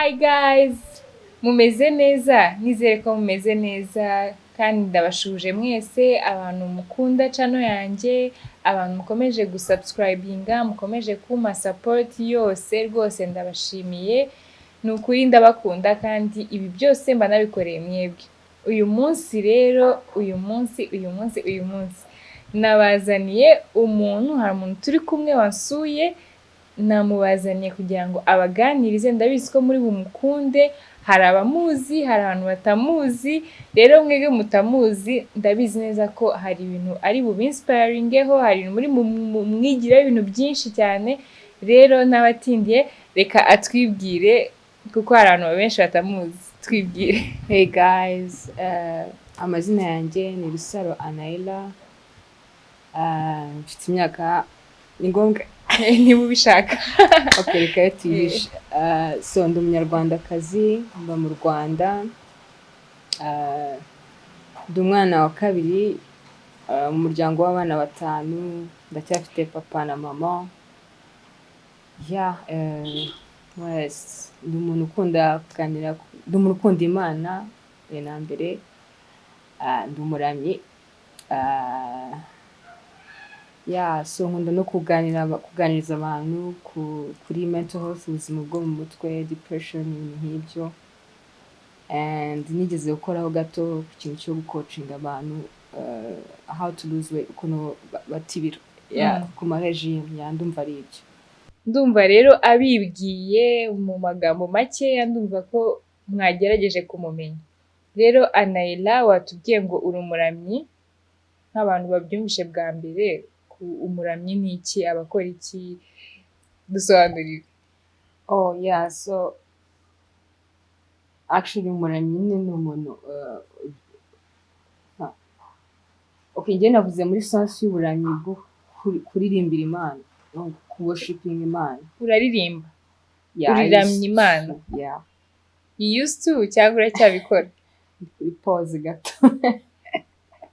Hi guys, mumeze neza, nizere ko mumeze neza kandi ndabashuje mwese abantu mukunda channel yanjye, abantu mukomeje gusubscribinga, mukomeje kuma support yose rwose ndabashimiye. Nukuri ndabakunda kandi ibi byose mba nabikoreye mwebwe. Uyu munsi rero, uyu munsi nabazaniye umuntu, hari umuntu turi kumwe wansuye, namubazaniye kugira ngo abaganirize. Ndabizi ko muri bumukunde, hari abamuzi, hari abantu batamuzi. Rero mwebwe mutamuzi, ndabizi neza ko hari ibintu ari bubinspiringeho, hari ibintu muri mwigireho ibintu byinshi cyane. Rero n'abatindiye reka atwibwire kuko hari abantu benshi batamuzi. Twibwire. Hey guys, amazina yanjye ni Anaëlla. Mfite imyaka ni ngombwa niba ubishaka. Okay, reka tuyishe. So ndi umunyarwandakazi, mba mu Rwanda. Ndi umwana wa kabiri mu muryango w'abana batanu. Ndacyafite papa na mama. Ndi umuntu ukunda kuganira, ndi umuntu ukunda Imana na mbere. Ndi umuramyi. So nkunda no kuganiriza abantu kuri mental health, ubuzima bwo mu mutwe, depression, ibintu nk'ibyo. And nigeze gukoraho gato ku kintu cyo gucoachinga abantu how to lose weight, ukuntu batibira ku marejime. Ndumva ari ibyo. Ndumva rero abibwiye mu magambo make, ndumva ko mwagerageje kumumenya. Rero Anaëlla, watubwiye ngo uri umuramyi. Nk'abantu babyumvishe bwa mbere, umuramyi ni iki, abakora iki, dusobanurire. So actually umuramyi ni umuntu njye navuze muri sense y'uburamyi bwo kuririmbira Imana, worshiping Imana. Uraririmba? Uriramya Imana? You used to cyangwa uracyabikora? Kuri pause gato.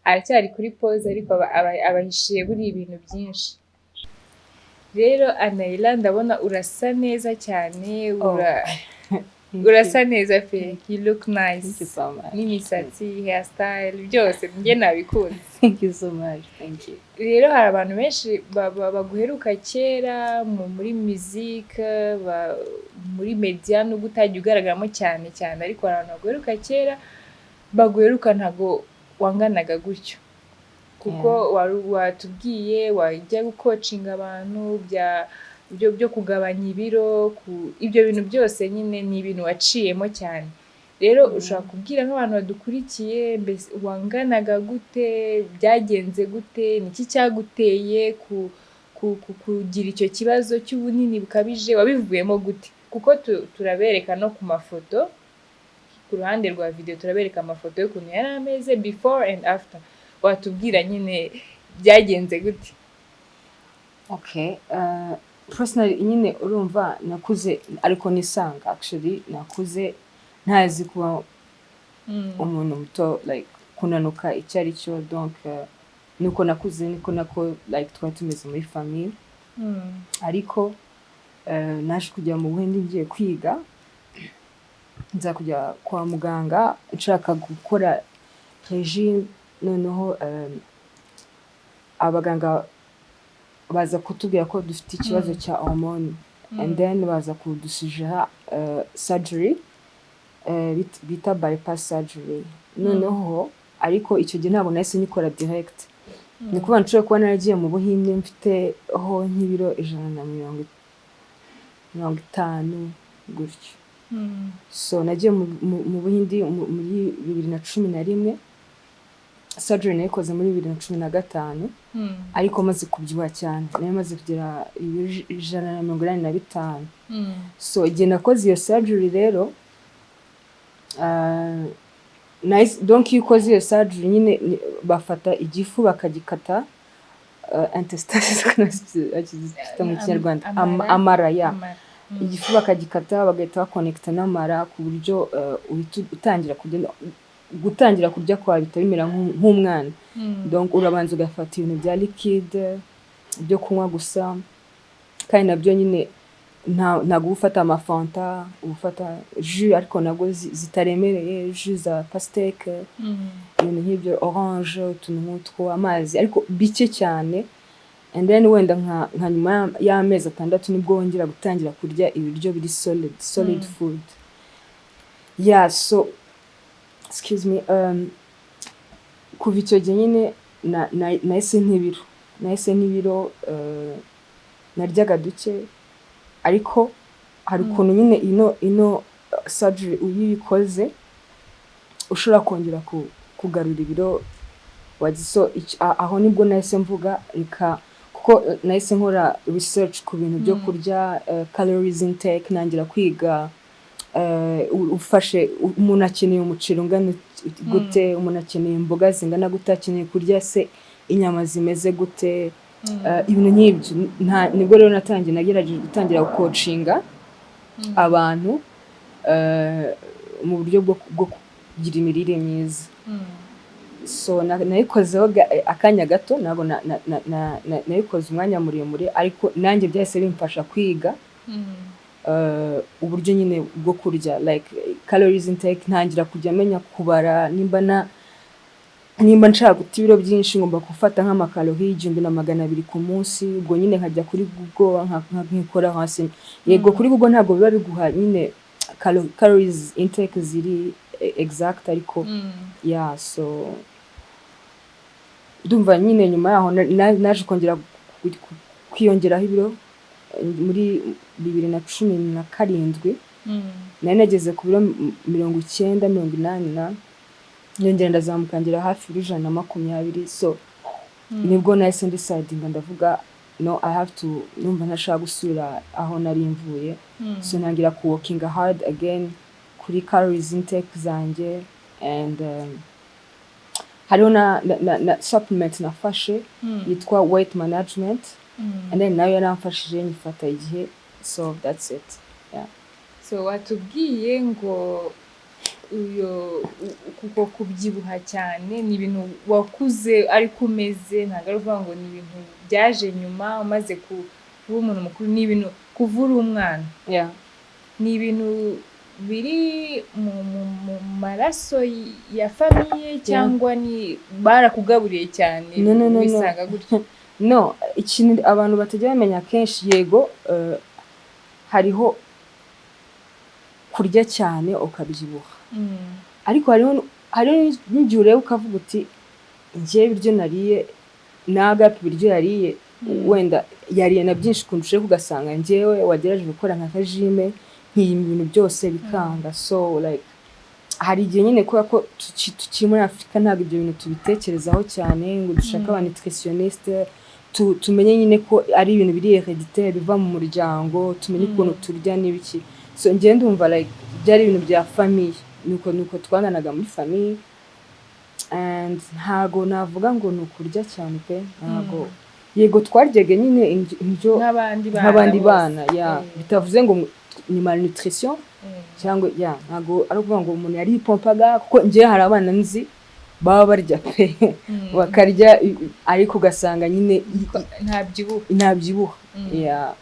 Aracyari kuri pause ariko abahishiye buri ibintu byinshi. Rero Anaëlla, ndabona urasa neza cyane, urasa neza pe. You look nice. Thank you so much. N'imisatsi, hairstyle, byose njye nabikunze. Thank you so much. Thank you. Rero hari abantu benshi baguheruka kera muri musique, muri media, nubwo utajya ugaragaramo cyane cyane, ariko hari abantu baguheruka kera, baguheruka ntago wanganaga gutyo. Kuko watubwiye wajya gucoachinga abantu byo kugabanya ibiro, ibyo bintu byose nyine ni ibintu waciyemo cyane. Rero ushaka kubwira nk'abantu badukurikiye, mbese wanganaga gute, byagenze gute, niki cyaguteye kugira icyo kibazo cy'ubunini bukabije, wabivuyemo gute? Kuko turabereka no ku mafoto, ku ruhande rwa video turabereka amafoto y'ukuntu yari ameze before and after. Watubwira nyine byagenze gute? Okay, personally nyine urumva nakuze, ariko nisanga actually nakuze ntazi kuba umuntu muto, like kunanuka icyo ari cyo. Donc nuko nakuze, niko like twari tumeze muri famille. Ariko naje kujya mu Buhinde ngiye kwiga, nza kujya kwa muganga nshaka gukora regime. Noneho abaganga baza kutubwira ko dufite ikibazo cya hormone, and then baza kudusija surgery bita bypass surgery. Noneho ariko icyo gihe ntabwo nahise nikora direct. Ni kuba nshobora kuba naragiye mu Buhinde mfiteho nk'ibiro 150 gutyo. So nagiye mu Buhinde muri 2011. Surgery nayikoze muri 2015, ariko maze kubyibuha cyane, nayo maze kugira 185. So igihe nakoze iyo surgery rero, donc iyo ukoze iyo surgery nyine bafata igifu bakagikata, intestines mu Kinyarwanda, amara igifu bakagikata bagahita bakonekita n'amara ku buryo gutangira kurya kwa bitabimera nk'umwana. Donc urabanza ugafata ibintu bya liquide byo kunywa gusa, kandi nabyo nyine ntabwo ufata amafanta ufata jus ariko nabwo zitaremereye jus za pasteke ibintu nk'ibyo orange utuntu nk'utwo amazi ariko bike cyane and then wenda nka nyuma y'amezi 6 nibwo wongera gutangira kurya ibiryo biri solid food. Yeah, so excuse me, kuva icyo gihe nyine nahise nk'ibiro naryaga duke ariko hari ukuntu nyine ino surgery uyikoze ushobora kongera kugarura ibiro wagiso aho nibwo nahise mvuga reka kuko nahise nkora research ku bintu byo kurya calories intake nangira kwiga ufashe umuntu akeneye umuceri ungana gute umuntu akeneye imboga zingana gute akeneye kurya se inyama zimeze gute ibintu nk'ibyo nibwo rero nagerageje gutangira coachinga abantu mu buryo bwo kugira imirire myiza. So nayikozeho akanya gato nabo nayikoze umwanya muremure ariko nanjye byahise bimfasha kwiga uburyo nyine bwo kurya like calories intake ntangira kujya menya kubara nimba nshaka guta ibiro byinshi ngomba gufata nk'amakalori 1200 ku munsi ubwo nyine nkajya kuri Google nkikora hasi yego kuri Google ntabwo biba biguha nyine calories intake ziri exact ariko yeah so ndumva nyine nyuma yaho naje kongera kwiyongeraho ibiro muri 2017 nari nageze ku biro 90-80 nyongera ndazamuka ngera hafi 120 so nibwo nahise decidinga ndavuga no I have to numva ntashaka gusubira aho nari mvuye so nangira ku working hard again kuri calories intake zanjye and hariho na supplement nafashe yitwa weight management and then nayo yaramfashije nyifata igihe so that's it. Yeah, so watubwiye ngo kuko kubyibuha cyane ni ibintu wakuze ariko umeze ntabwo ari uvuga ngo ni ibintu byaje nyuma umaze kuba umuntu mukuru ni ibintu kuvura umwana. Yeah, ni ibintu biri mu maraso ya famiye cyangwa ni barakugaburiye cyane bisanga gutyo? No, ikintu abantu batajya bamenya kenshi yego hariho kurya cyane ukabyibuha ariko hariho n'igihe ureba ukavuga uti njye ibiryo nariye nagapi ibiryo yariye wenda yariye na byinshi kundusha kugasanga njyewe wagerageje gukora nka kajime nk'ibintu byose bikanga so like hari igihe nyine kubera ko tukiri muri Afrika ntabwo ibyo bintu tubitekerezaho cyane ngo dushaka aba nutritioniste tumenye nyine ko ari ibintu biri hereditaire biva mu muryango tumenye ukuntu turya n'ibiki so njye ndumva like byari ibintu bya famille nuko twanganaga muri famille and ntago navuga ngo nukurya cyane pe ntago yego twaryaga nyine indyo nk'abandi bana ya bitavuze ngo ni malnutrition cyangwa ya ntago ari ukuvuga ngo umuntu yari pompaga kuko njye hari abana nzi baba barya pe bakarya ariko ugasanga nyine ntabyibuha. Yeah,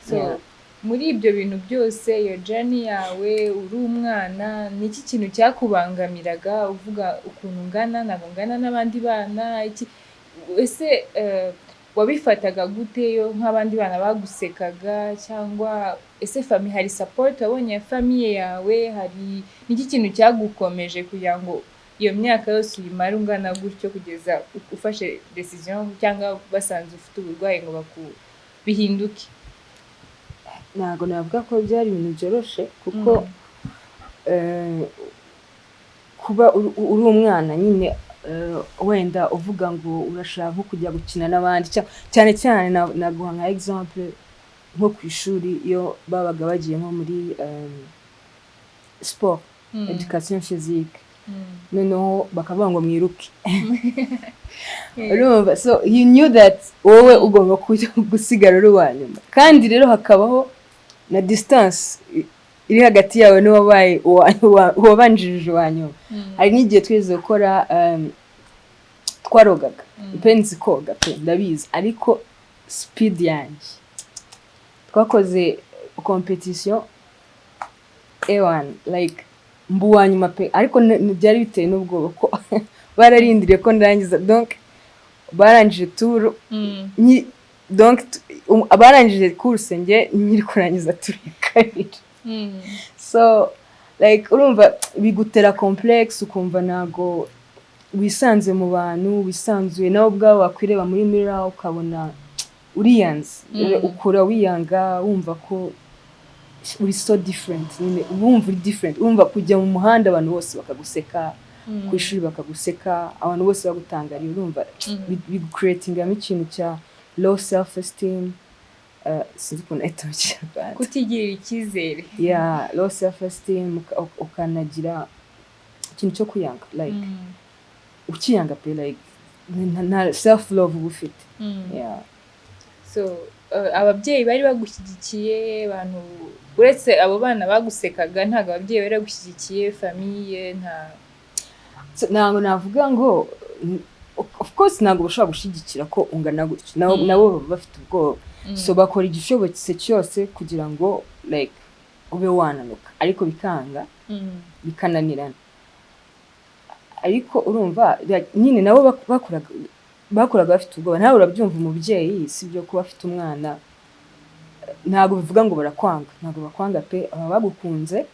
so muri ibyo bintu byose iyo journey yawe uri umwana ni iki kintu cyakubangamiraga uvuga ukuntu ungana ntabwo ungana n'abandi bana iki ese wabifataga gute yo nk'abandi bana bagusekaga cyangwa ese famille hari support wabonye famille yawe hari niki kintu cyagukomeje kugira ngo iyo myaka yose uyimara ungana gutyo kugeza ufashe decision cyangwa basanze ufite uburwayi ngo bihinduke? Ntabwo navuga ko byari ibintu byoroshe kuko kuba uri umwana nyine wenda uvuga ngo urashaka nko kujya gukina n'abandi cyane naguha nka example nko ku ishuri iyo babaga bagiye nko muri sport education physique noneho bakavuga ngo mwiruke urumva so you knew that wowe ugomba gusigara uri wa nyuma kandi rero hakabaho na distance iri hagati yawe n'uwabaye uwabanjirije wa nyuma. Hari n'igihe twize gukora twarogaga ipenzi koga pe ndabizi ariko speed yanjye twakoze competition ewan like mbuwa nyuma pe ariko byari biteye n'ubwoba ko bararindiriye ko ndangiza donc barangije tour donc abarangije course nge nyiri kurangiza tour ya kabiri so like urumva bigutera complex ukumva nago wisanze mu bantu wisanzuye nawe ubwawe wakwireba muri mirror ukabona uriyanze ukura wiyanga wumva ko uri so different nyine wumva uri different wumva kujya mu muhanda abantu bose bakaguseka ku ishuri bakaguseka abantu bose bagutangariye urumva creating ikintu cya low self esteem sinzi ukuntu ahita mu Kinyarwanda kutigirira icyizere low self esteem ukanagira ikintu cyo kwiyanga like ukiyanga pe like na self love ufite so ababyeyi bari bagushyigikiye abantu uretse abo bana bagusekaga ntago ababyeyi bari bagushyigikiye famille ntabwo navuga ngo of course ntabwo bashobora gushyigikira ko ungana gutyo nabo baba bafite ubwoba so bakora igishobotse cyose kugira ngo like ube wananuka ariko bikanga bikananirana ariko urumva nyine nabo bakoraga bafite ubwoba nawe urabyumva umubyeyi sibyo kuba afite umwana ntabwo bivuga ngo barakwanga ntabwo bakwanga pe aba bagukunze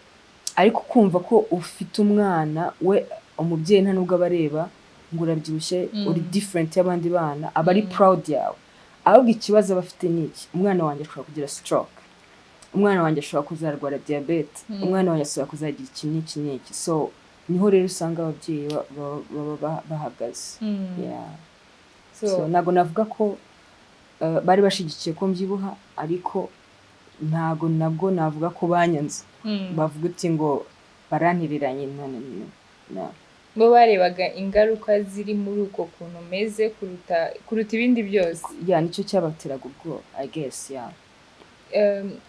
ariko kumva ko ufite umwana we umubyeyi nta nubwo abareba ngo urabyibushye uri different y'abandi bana aba ari proud yawe ahubwo ikibazo bafite niki umwana wanjye ashobora kugira stroke umwana wanjye ashobora kuzarwara diabete umwana wanjye ashobora kuzagira iki n'iki so niho rero usanga ababyeyi bahagaze so ntabwo navuga ko bari bashigikiye ko mbyibuha ariko ntabwo navuga ko banyanze bavuga uti ngo barantereranye bo barebaga ingaruka ziri muri uko kuntu umeze kuruta ibindi byose nicyo cyabateraga ubwoba I guess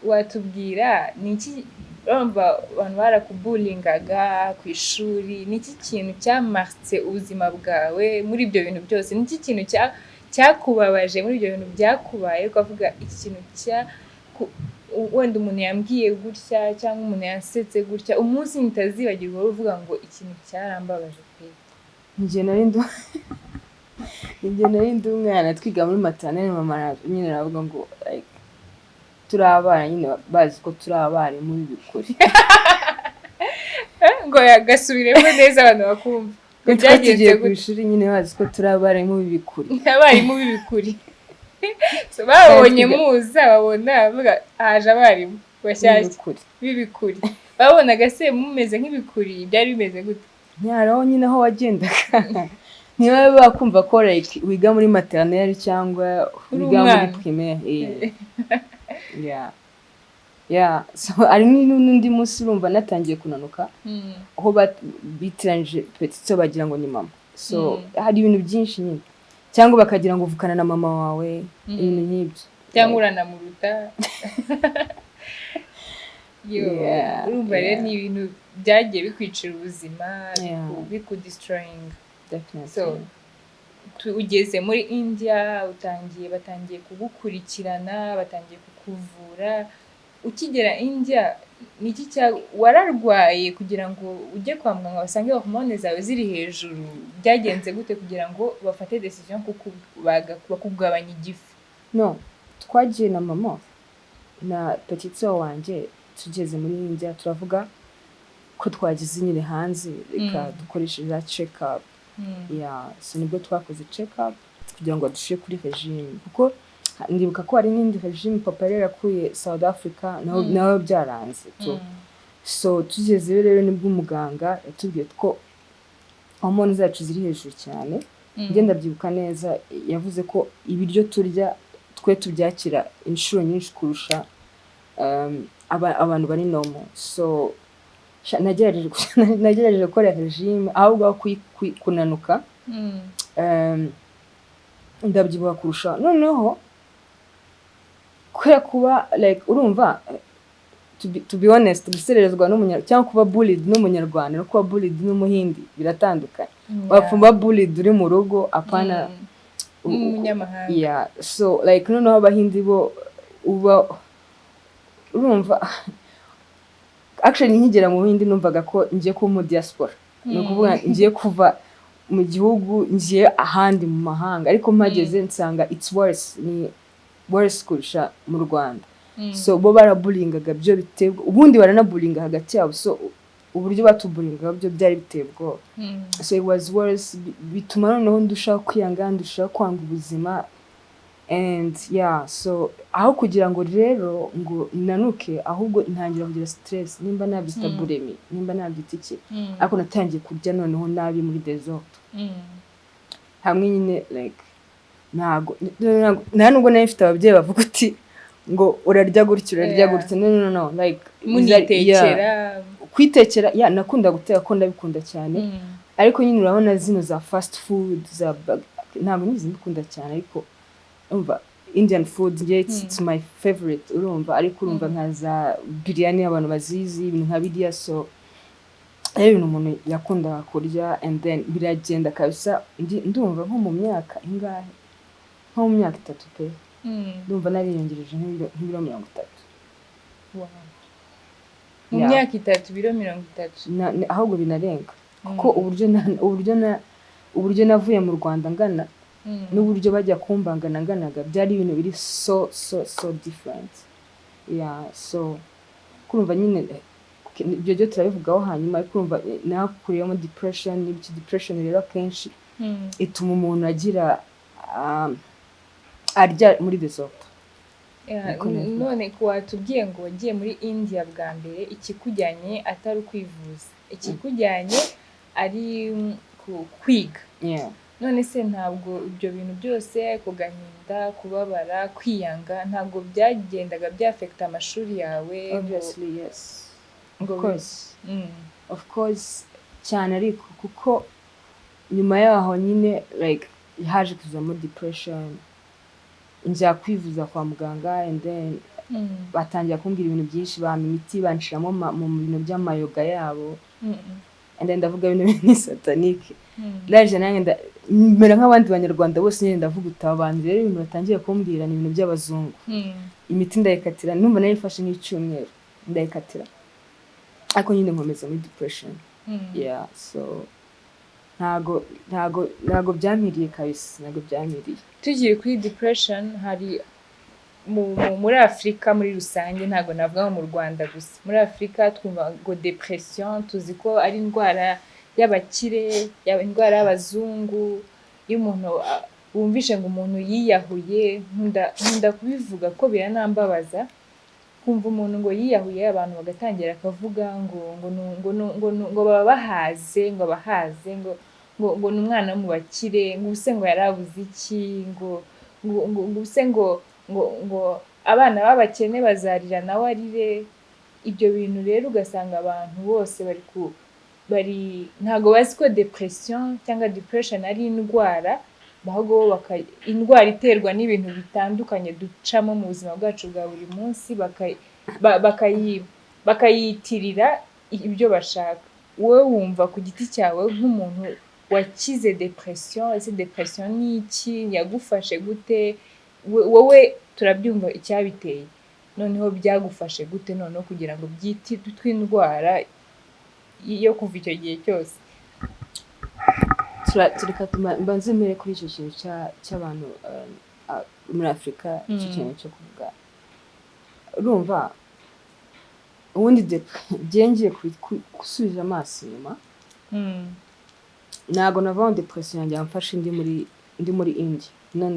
watubwira ni iki urumva abantu barakubulingaga ku ishuri ni iki kintu cyamartse ubuzima bwawe muri ibyo bintu byose ni iki kintu cyakubabaje muri ibyo bintu byakubaye ukavuga iki kintu wenda umuntu yambwiye gutya cyangwa umuntu yansetse gutya umunsi ntazibagirwa uvuga ngo ikintu cyarambabaje pe njye nari ndi umwana twiga muri maternelle mama nyine aravuga ngo like turi abana nyine bazi ko turi abarimu b'ibikuri ngo yagasubiremo neza abantu bakumva ngo byagenze ku ishuri nyine bazi ko turi abarimu b'ibikuri so babonye muza babona bavuga haje abarimu bashyashya b'ibikuri babonaga se mumeze nk'ibikuri byari bimeze gute nyaraho nyine aho wagendaga niba bakumva ko like wiga muri maternelle cyangwa wiga muri primaire so ari n'undi munsi urumva natangiye kunanuka aho bitiranje petitso bagira ngo ni mama so hari ibintu byinshi nyine cyangwa bakagira ngo uvukana na mama wawe ibintu nk'ibyo cyangwa uranamuruta urumva rero ni ibintu byagiye bikwicira ubuzima bikudestroying so ugeze muri India batangiye kugukurikirana batangiye kukuvura ukigera India niki wararwaye kugira ngo ujye kwa muganga basange hormone zawe ziri hejuru byagenze gute kugira ngo bafate decision bakugabanya igifu no twagiye na mama na petitso wanjye tugeze muri India turavuga ko twagize nyine hanze reka dukoreshe za check up so nibwo twakoze check up kugira ngo dushyire kuri regime kuko ndibuka ko hari n'indi regime papa rero yakuye South Africa nawe byaranze so tugeze rero nibwo umuganga yatubwiye ko hormone zacu ziri hejuru cyane ngenda byibuka neza yavuze ko ibiryo turya twe tubyakira inshuro nyinshi kurusha abantu bari normal so nagerageje gukora regime ahubwo kunanuka ndabyibuha kurusha noneho kubera kuba like urumva to be honest gusererezwa n'umunyarwanda cyangwa kuba bullied n'umunyarwanda no kuba bullied n'umuhindi biratandukanye wapfumba bullied uri mu rugo apana umunyamahanga so like noneho abahindi bo uba urumva actually nkigera mu bindi numvaga ko ngiye kuba mu diaspora ni ukuvuga ngiye kuva mu gihugu ngiye ahandi mu mahanga ariko mpageze nsanga it's worse ni worse kurusha mu Rwanda so bo barabulingaga byo bitebwa ubundi baranabulinga hagati yabo so uburyo batubulingaga byo byari bitebwa so it was worse bituma noneho ndushaho kwiyanga ndushaho kwanga ubuzima and yeah so aho kugira ngo rero ngo nanuke ahubwo ntangira kugira stress nimba nabyita buremi nimba nabyita iki ariko natangiye kurya noneho nabi muri desert hamwe nyine like nta nubwo nayo mfite ababyeyi bavuga uti ngo urarya gutya no like munitekera kwitekera nakunda guteka ko ndabikunda cyane ariko nyine urabona zino za fast food za ntabwo nizi ndikunda cyane ariko umva Indian food it's my favorite urumva ariko urumva nka za biryani abantu bazizi ibintu nka biriya so ibintu umuntu yakunda kurya and then biragenda kabisa ndumva nko mu myaka ingahe nko mu myaka 3 pe ndumva nariyongereje nk'ibiro 30 wow mu myaka 3 biro 30 ahubwo binarenga kuko uburyo navuye mu Rwanda ngana n'uburyo bajya kumbangana nganaga byari ibintu biri so different so kurumva nyine ibyo byo turabivugaho hanyuma ariko kurumva nakuriyemo depression rero kenshi ituma umuntu agira arya muri desert none ko watubwiye ngo wagiye muri India bwa mbere ikikujyanye atari ukwivuza ikikujyanye ari kwiga none se ntabwo ibyo bintu byose ku gahinda kubabara kwiyanga ntabwo byagendaga byafekta amashuri yawe obviously yes of course cyane ariko kuko nyuma yaho nyine like haje kuzamo depression njya kwivuza kwa muganga and then batangira kumbwira ibintu byinshi bampa imiti banshiramo mu bintu by'amayoga yabo and then ndavuga ibintu ni satanique laje nange mera nk'abandi banyarwanda bose nyine ndavuga utabanze rero ibintu batangiye kumbwira ni ibintu by'abazungu imiti ndayikatira numva nayifashe nk'icyumweru ndayikatira ariko nyine nkomeza muri depression so ntago byamiriye kabisa ntago byamiriye tugiye kuri depression hari muri Afrika muri rusange ntago navuga mu Rwanda gusa muri Afrika twumva ngo depression tuzi ko ari indwara y'abakire indwara y'abazungu iyo umuntu wumvishe ngo umuntu yiyahuye nkunda kubivuga ko biranambabaza kumva umuntu ngo yiyahuye abantu bagatangira akavuga ngo baba bahaze ngo n'umwana mu bakire ngo use ngo yarabuze iki ngo use ngo abana b'abakene bazarira nawe arire ibyo bintu rero ugasanga abantu bose bari ntago bazi ko depression cyangwa depression ari indwara ahubwo indwara iterwa n'ibintu bitandukanye ducamo mu buzima bwacu bwa buri munsi bakayitirira ibyo bashaka wowe wumva ku giti cyawe nk'umuntu wakize depression ese depression ni iki yagufashe gute wowe turabyumva icyabiteye noneho byagufashe gute noneho kugira ngo byiti tw'indwara yo kuva icyo gihe cyose tureka mbanze mbere kuri icyo kintu cy'abantu muri Afrika icyo kintu cyo kuvuga urumva ubundi ngiye gusubiza amaso inyuma ntabwo nava depression yanjye yamfashe ndi muri India no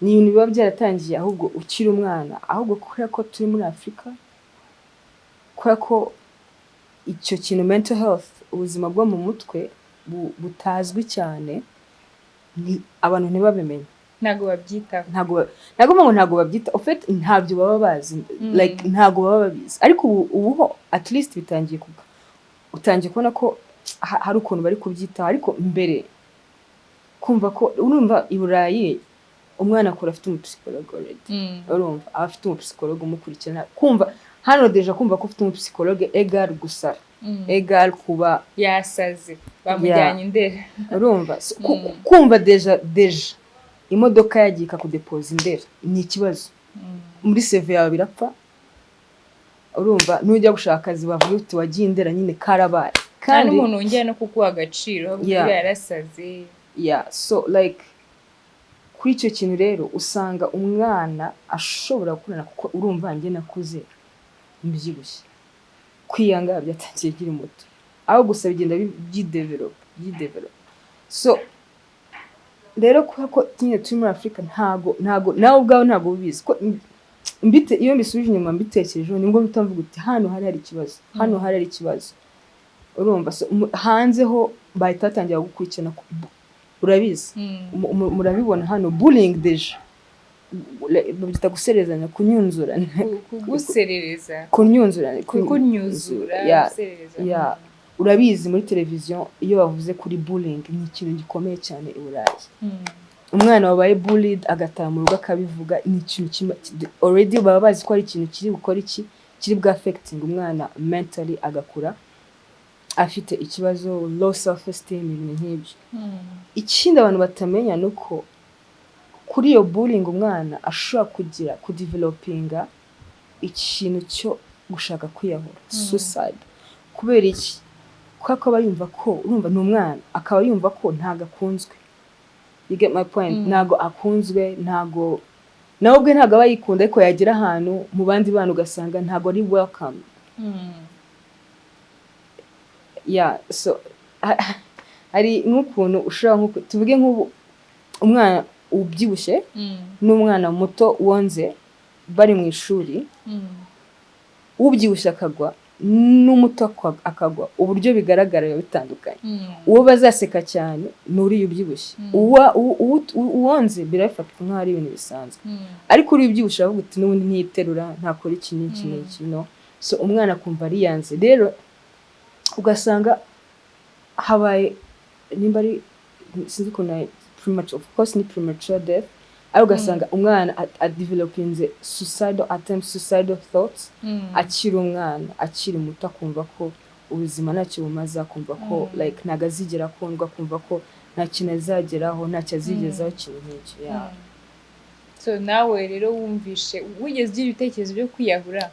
ni ibintu biba byaratangiye ahubwo ukiri umwana ahubwo kubera ko turi muri Afrika kubera ko icyo kintu mental health ubuzima bwo mu mutwe butazwi cyane ni abantu ntibabimenye ntago babyitaho ntago babyita en fait ntabyo baba bazi like ntago baba babizi ariko ubu at least bitangiye utangiye kubona ko hari ukuntu bari kubyitaho ariko mbere kumva ko urumva i Burayi umwana akora afite umupsikologe already urumva afite umupsikologe umukurikirana kumva hano deja kumva ko ufite umupsikologe egal gusara egal kuba yasaze bamujyanye indera urumva kumva deja imodoka yagiye ikakudepoza indera ni ikibazo muri CV yawe birapfa urumva nujya gushaka akazi bavuga uti wagiye indera nyine karabaye kandi umuntu wongera no kuguha agaciro ahubwo yarasaze. So like kuri icyo kintu rero usanga umwana ashobora gukurana kuko urumva njye nakuze mbyibushye kwiyanga byatangiye kiri muto aho gusa bigenda byidevelop. So rero ko nyine turi muri Afrika ntago nawe ubwawe ntago ubizi ko iyo mbisubije inyuma mbitekerejeho nibwo bitamvuga uti hano hari ikibazo urumva. So hanze ho bahita batangira gukurikirana urabizi murabibona hano bullying deja babyita guserezanya kunyunzura guserereza urabizi muri televiziyo iyo bavuze kuri bullying ni ikintu gikomeye cyane i Burayi. Umwana wabaye bullied agataha mu rugo akabivuga ni ikintu already baba bazi ko ari ikintu kiri gukora kiri bwa affecting umwana mentally agakura afite ikibazo low self esteem ibintu nk'ibyo. Ikindi abantu batamenya nuko kuri iyo bullying umwana ashobora kugira kudevelopinga ikintu cyo gushaka kwiyahura suicide. Kubera iki? Kuko aba yumva ko urumva ni umwana akaba yumva ko ntago akunzwe. You get my point? Ntago akunzwe, ntago nawe ubwe ntago aba yikunda ariko yagira ahantu mu bandi bana ugasanga ntago ari welcome. So hari nk'ukuntu ushobora tuvuge nk'ubu umwana ubyibushye n'umwana muto wonze bari mu ishuri ubyibushye akagwa n'umuto akagwa uburyo bigaragara biba bitandukanye. Uwo bazaseka cyane n'uri ubyibushye, uwonze birafata nk'aho ari ibintu bisanzwe, ariko uri ubyibushye avuga uti n'ubundi ntiyiterura ntakora iki n'iki no. So umwana akumva ari yanze rero ugasanga habaye nimba ari sinzi ko na premature, of course ni premature death, ariko ugasanga umwana developinze suicidal attempts, suicidal thoughts akiri umwana akiri muto akumva ko ubuzima ntacyo bumaze, akumva ko like ntago azigera akundwa, akumva ko nta kintu azageraho, ntacyo azigezaho ikintu nk'icyo. So nawe rero wumvishe wigeze ugira ibitekerezo byo kwiyahura?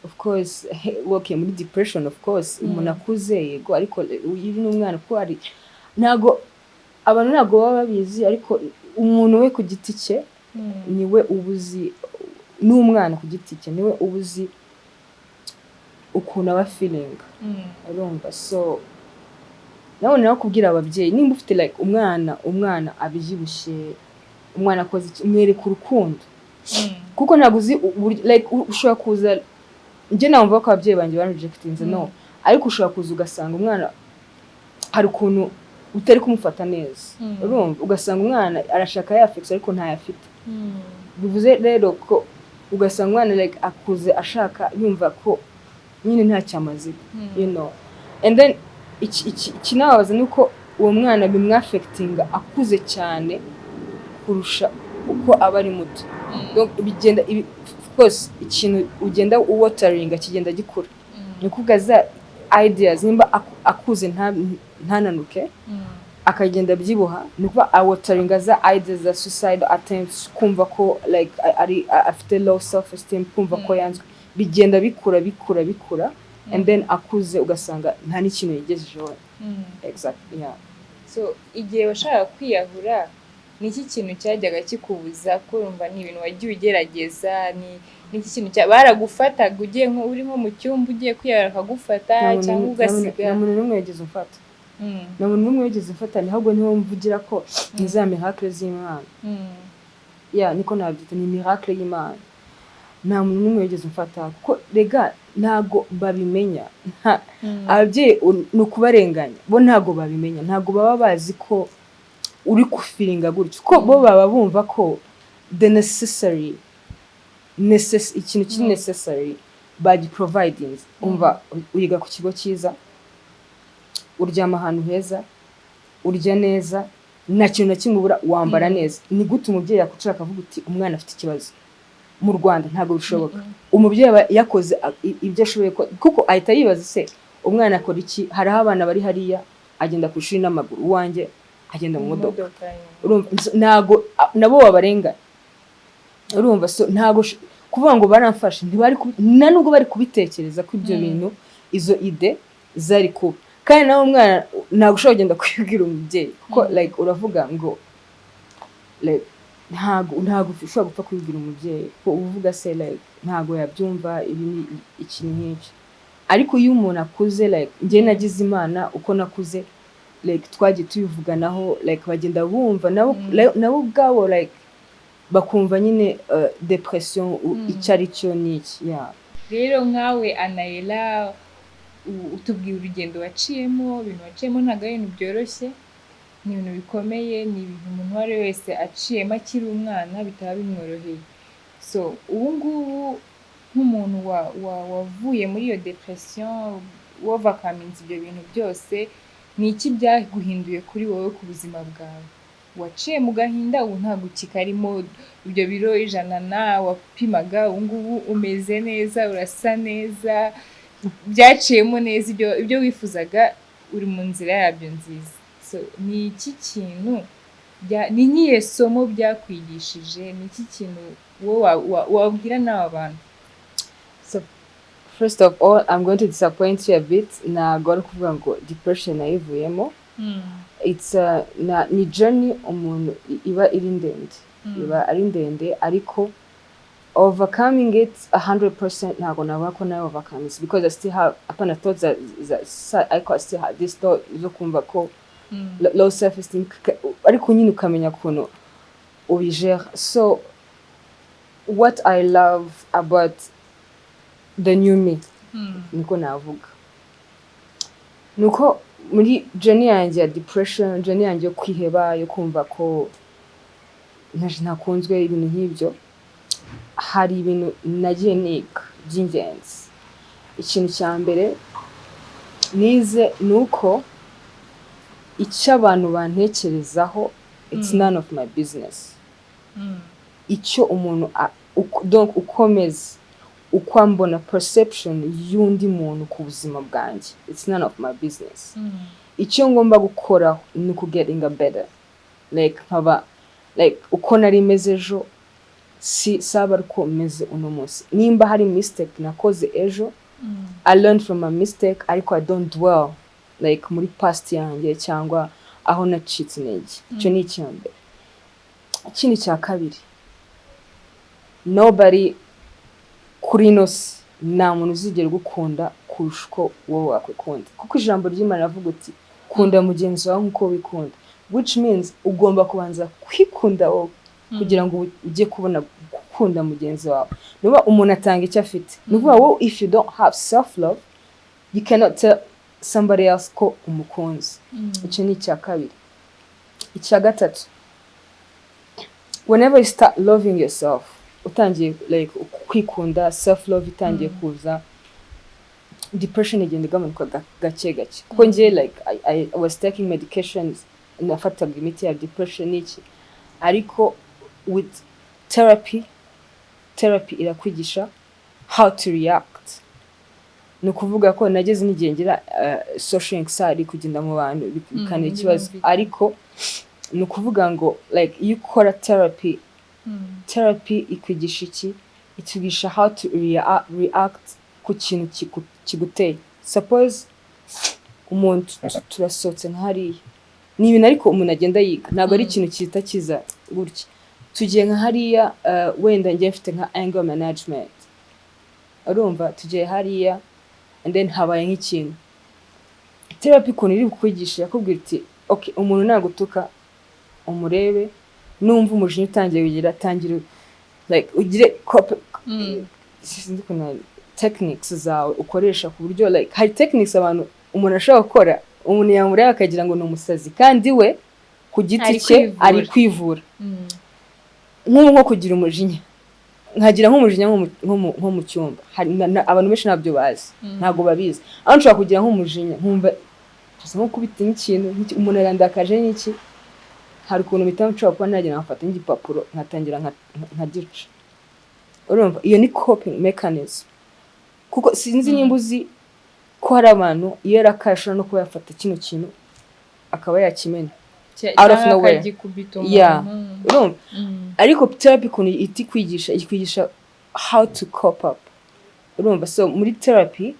Of course okay, muri depression of course umuntu akuze yego, ariko uri n'umwana ko ari ntago abantu ntago baba babizi, ariko umuntu we ku giti cye niwe ubuzi, n'umwana ku giti cye niwe ubuzi ukuntu aba feeling urumva. So nabone nawe kubwira ababyeyi nimba ufite like umwana abyibushye, umwana akoze mwereka urukundo kuko ntago uzi like ushobora kuza njye namva ko ababyeyi banjye barejectinze no, ariko ushobora kuza ugasanga umwana hari ukuntu utari kumufata neza urumva, ugasanga umwana arashaka yafix ariko ntayafite. Bivuze rero ko ugasanga umwana like akuze ashaka yumva ko nyine nta cyamaze you know, and then ikinababaza nuko uwo mwana bimwafectinga akuze cyane kurusha uko aba ari muto. Donc bigenda of course ikintu ugenda wateringa kigenda gikura, nikugaza ideas nimba akuze ntananuke akagenda byibuha, nuko wateringa za ideas za suicide attempts, kumva ko like ari afite low self esteem, kumva ko yanzwe, bigenda bikura and then akuze ugasanga nta n'ikintu yigejejeho. Exactly. So igihe washaka kwiyahura ni iki kintu cyajyaga kikubuza kurumva ni ibintu wagiye ugerageza? Ni iki kintu baragufataga ugiye nko uri nko mu cyumba ugiye kwiyahura akagufata cyangwa ugasiga? Nta muntu n'umwe yageze umfata. Nta muntu n'umwe yageze umfata, ahubwo niho mvugira ko ni za miracle z'Imana. Niko nabyita ni miracle y'Imana. Nta muntu n'umwe yageze umfata kuko rega ntago babimenya. Ababyeyi nukubarenganya bo ntago babimenya, ntago baba bazi ko uri kufiringa gutyo, ko bo baba bumva ko the necessary ikintu kiri necessary bagi providing. Umva uriga ku kigo cyiza, uryama ahantu heza, urya neza, nta kintu na kimwe ubura, wambara neza. Ni gute umubyeyi yakucara akavuga uti umwana afite ikibazo? Mu Rwanda ntago bishoboka. Umubyeyi yakoze ibyo ashoboye kuko ahita yibaza se umwana akora iki? Hariho abana bari hariya agenda ku ishuri n'amaguru, uwanjye agenda mu modoka. Urumva ntago nabo babarenga urumva. So ntago kuvuga ngo baramfashe ntibari na nubwo bari kubitekereza ko ibyo bintu izo ide zari kuba kandi nawe umwana ntabwo ushobora kugenda kwibwira umubyeyi kuko like uravuga ngo like ntabwo ushobora gupfa kwibwira umubyeyi ko uvuga se like ntabwo yabyumva ibi ni ikintu nk'iki ariko iyo umuntu akuze like njye nagize imana uko nakuze like twagiye tubivuganaho like bagenda bumva nabo ubwabo like bakumva nyine depression icyo ari cyo n'iki rero nkawe Anaëlla utubwiye urugendo waciyemo ibintu waciyemo ntabwo ari ibintu byoroshye ni ibintu bikomeye ni ibintu umuntu uwo ari we wese aciyemo akiri umwana bitaba bimworoheye so ubu ngubu nk'umuntu wavuye muri iyo depression wovakaminze ibyo bintu byose ni iki byaguhinduye kuri wowe ku buzima bwawe waciye mu gahinda ubu ntabwo ukikarimo ibyo biro 100 wapimaga ubu ngubu umeze neza urasa neza byaciyemo neza ibyo wifuzaga uri mu nzira yabyo nziza so ni iki kintu ni nkiye somo byakwigishije ni iki kintu wowe wabwira n'aba bantu so first of all I'm going to disappoint you a bit ntabwo ari kuvuga ngo depression nayivuyemo it's ni journey umuntu iba iri ndende iba ari ndende ariko overcoming it 100% ntabwo navuga ko nawe overcome it because I still have upon thoughts that I still have this thought zo kumva ko low self esteem ariko nyine ukamenya kuntu ubijera so what I love about the new me niko navuga nuko muri journey yanjye ya depression journey yanjye yo kwiheba yo kumva ko ntakunzwe ibintu nk'ibyo hari ibintu nagiye niga by'ingenzi ikintu cya mbere nize nuko icyo abantu bantekerezaho it's none of my business icyo umuntu donc ukomeza uko mbona perception y'undi muntu ku buzima bwanjye it's none of my business icyo ngomba gukora ni getting better like nkaba like uko nari meze ejo saba ariko meze uno munsi nimba hari mistake nakoze ejo I learned from my mistake ariko I don't dwell like muri past yanjye cyangwa aho nacitse intege icyo ni icyambere ikindi cya kabiri nobody kuri inosi nta muntu uzigera gukunda kurusha uko wowe wakwikunda kuko ijambo ry'Imana rivuga uti kunda mugenzi wawe nk'uko wikunda which means ugomba kubanza kwikunda wowe kugira ngo ujye kubona gukunda mugenzi wawe nuba umuntu atanga icyo afite nuvuga wowe if you don't have self love you cannot tell somebody else ko umukunzi icyo ni icya kabiri icya gatatu whenever you start loving yourself utangiye like kwikunda self love itangiye kuza depression igenda igabanuka gake gake kuko ngiye like I was taking medications nafataga imiti ya depression n'iki ariko with therapy irakwigisha how to react no kuvuga ko nageze n'igihe ngira social anxiety kugenda mu bantu bikana ikibazo ariko no kuvuga ngo like you ukora therapy ikwigisha iki itugisha how to react ku kintu kiguteye suppose umuntu turasotse nk'hariya ni ibintu ariko umuntu agenda yiga ntabwo ari ikintu kita kiza gutya tugiye nka hariya wenda ngiye mfite nka anger management urumva tugiye hariya and then habaye nk'ikintu therapy kuntu iri kukwigisha yakubwira iti okay umuntu nagutuka umurebe numva umujinya utangiye kugira tangira like ugire sinzi kuna techniques zawe ukoresha ku buryo like hari techniques abantu umuntu ashaka gukora umuntu yamureba akagira ngo ni umusazi kandi we ku giti cye ari kwivura nko kugira umujinya nkagira nk'umujinya nko mu cyumba abantu benshi nabyo bazi ntago babizi aho nshobora kugira nk'umujinya nkumva nko kubita ikintu umuntu arandakaje n'iki hari ukuntu bitamo nshobora kuba nagira nkafata igipapuro nkatangira nkagica urumva iyo ni coping mechanism kuko sinzi nyimbuzi ko hari abantu iyo yarakashana no kuba yafata kino kintu akaba yakimena out of nowhere urumva ariko therapy kuntu ikwigisha how to cope up. Urumva, so muri therapy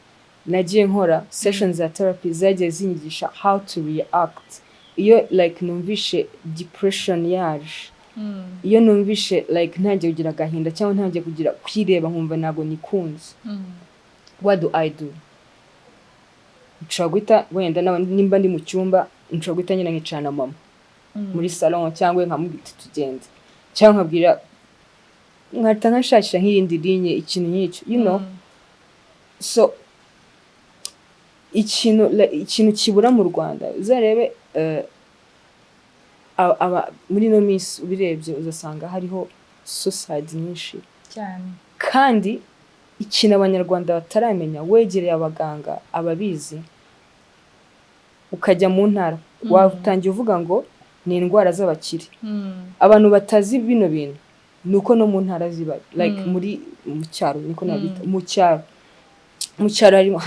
nagiye nkora sessions za therapy zagiye zinyigisha how to react iyo like numvishe depression yaje, iyo numvishe like ntangiye kugira agahinda cyangwa ntangiye kugira kwireba nkumva ntago nikunze. What do I do? Nshobora guhita wenda nimba ndi mu cyumba nshobora guhita nyine nkicana mama muri salon cyangwa nkamubwira tugende, cyangwa nkabwira nkahita nkashakisha nk'iyindi linye ikintu nk'icyo, you know. So ikintu kibura mu Rwanda uzarebe muri no minsi ubirebye uzasanga hariho suicide nyinshi cyane, kandi ikintu abanyarwanda bataramenya, wegereye abaganga ababizi ukajya mu ntara watangiye uvuga ngo ni indwara z'abakire. Abantu batazi bino bintu nuko no mu ntara ziba like mu cyaro, niko nabita mu cyaro harimo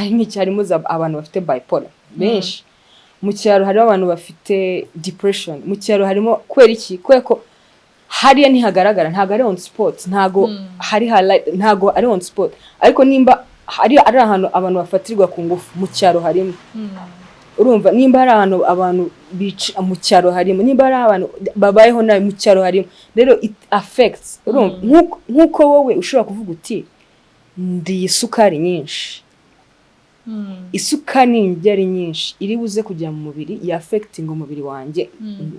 abantu bafite bipolar benshi, mu cyaro harimo abantu bafite depression, mu cyaro harimo kwera iki kweko hariya ntihagaragara, ntago ari on spot, ntago hari highlight, ntago ari on spot, ariko nimba ari ahantu abantu bafatirwa ku ngufu mu cyaro harimo. Urumva, nimba hari ahantu abantu bica mu cyaro harimo, nimba hari abantu babayeho nabi mu cyaro harimo. Rero it affects. Urumva, nkuko wowe ushobora kuvuga uti ndi isukari nyinshi, isukari n'injyari nyinshi iri buze kujya mu mubiri ya affecting umubiri wanjye,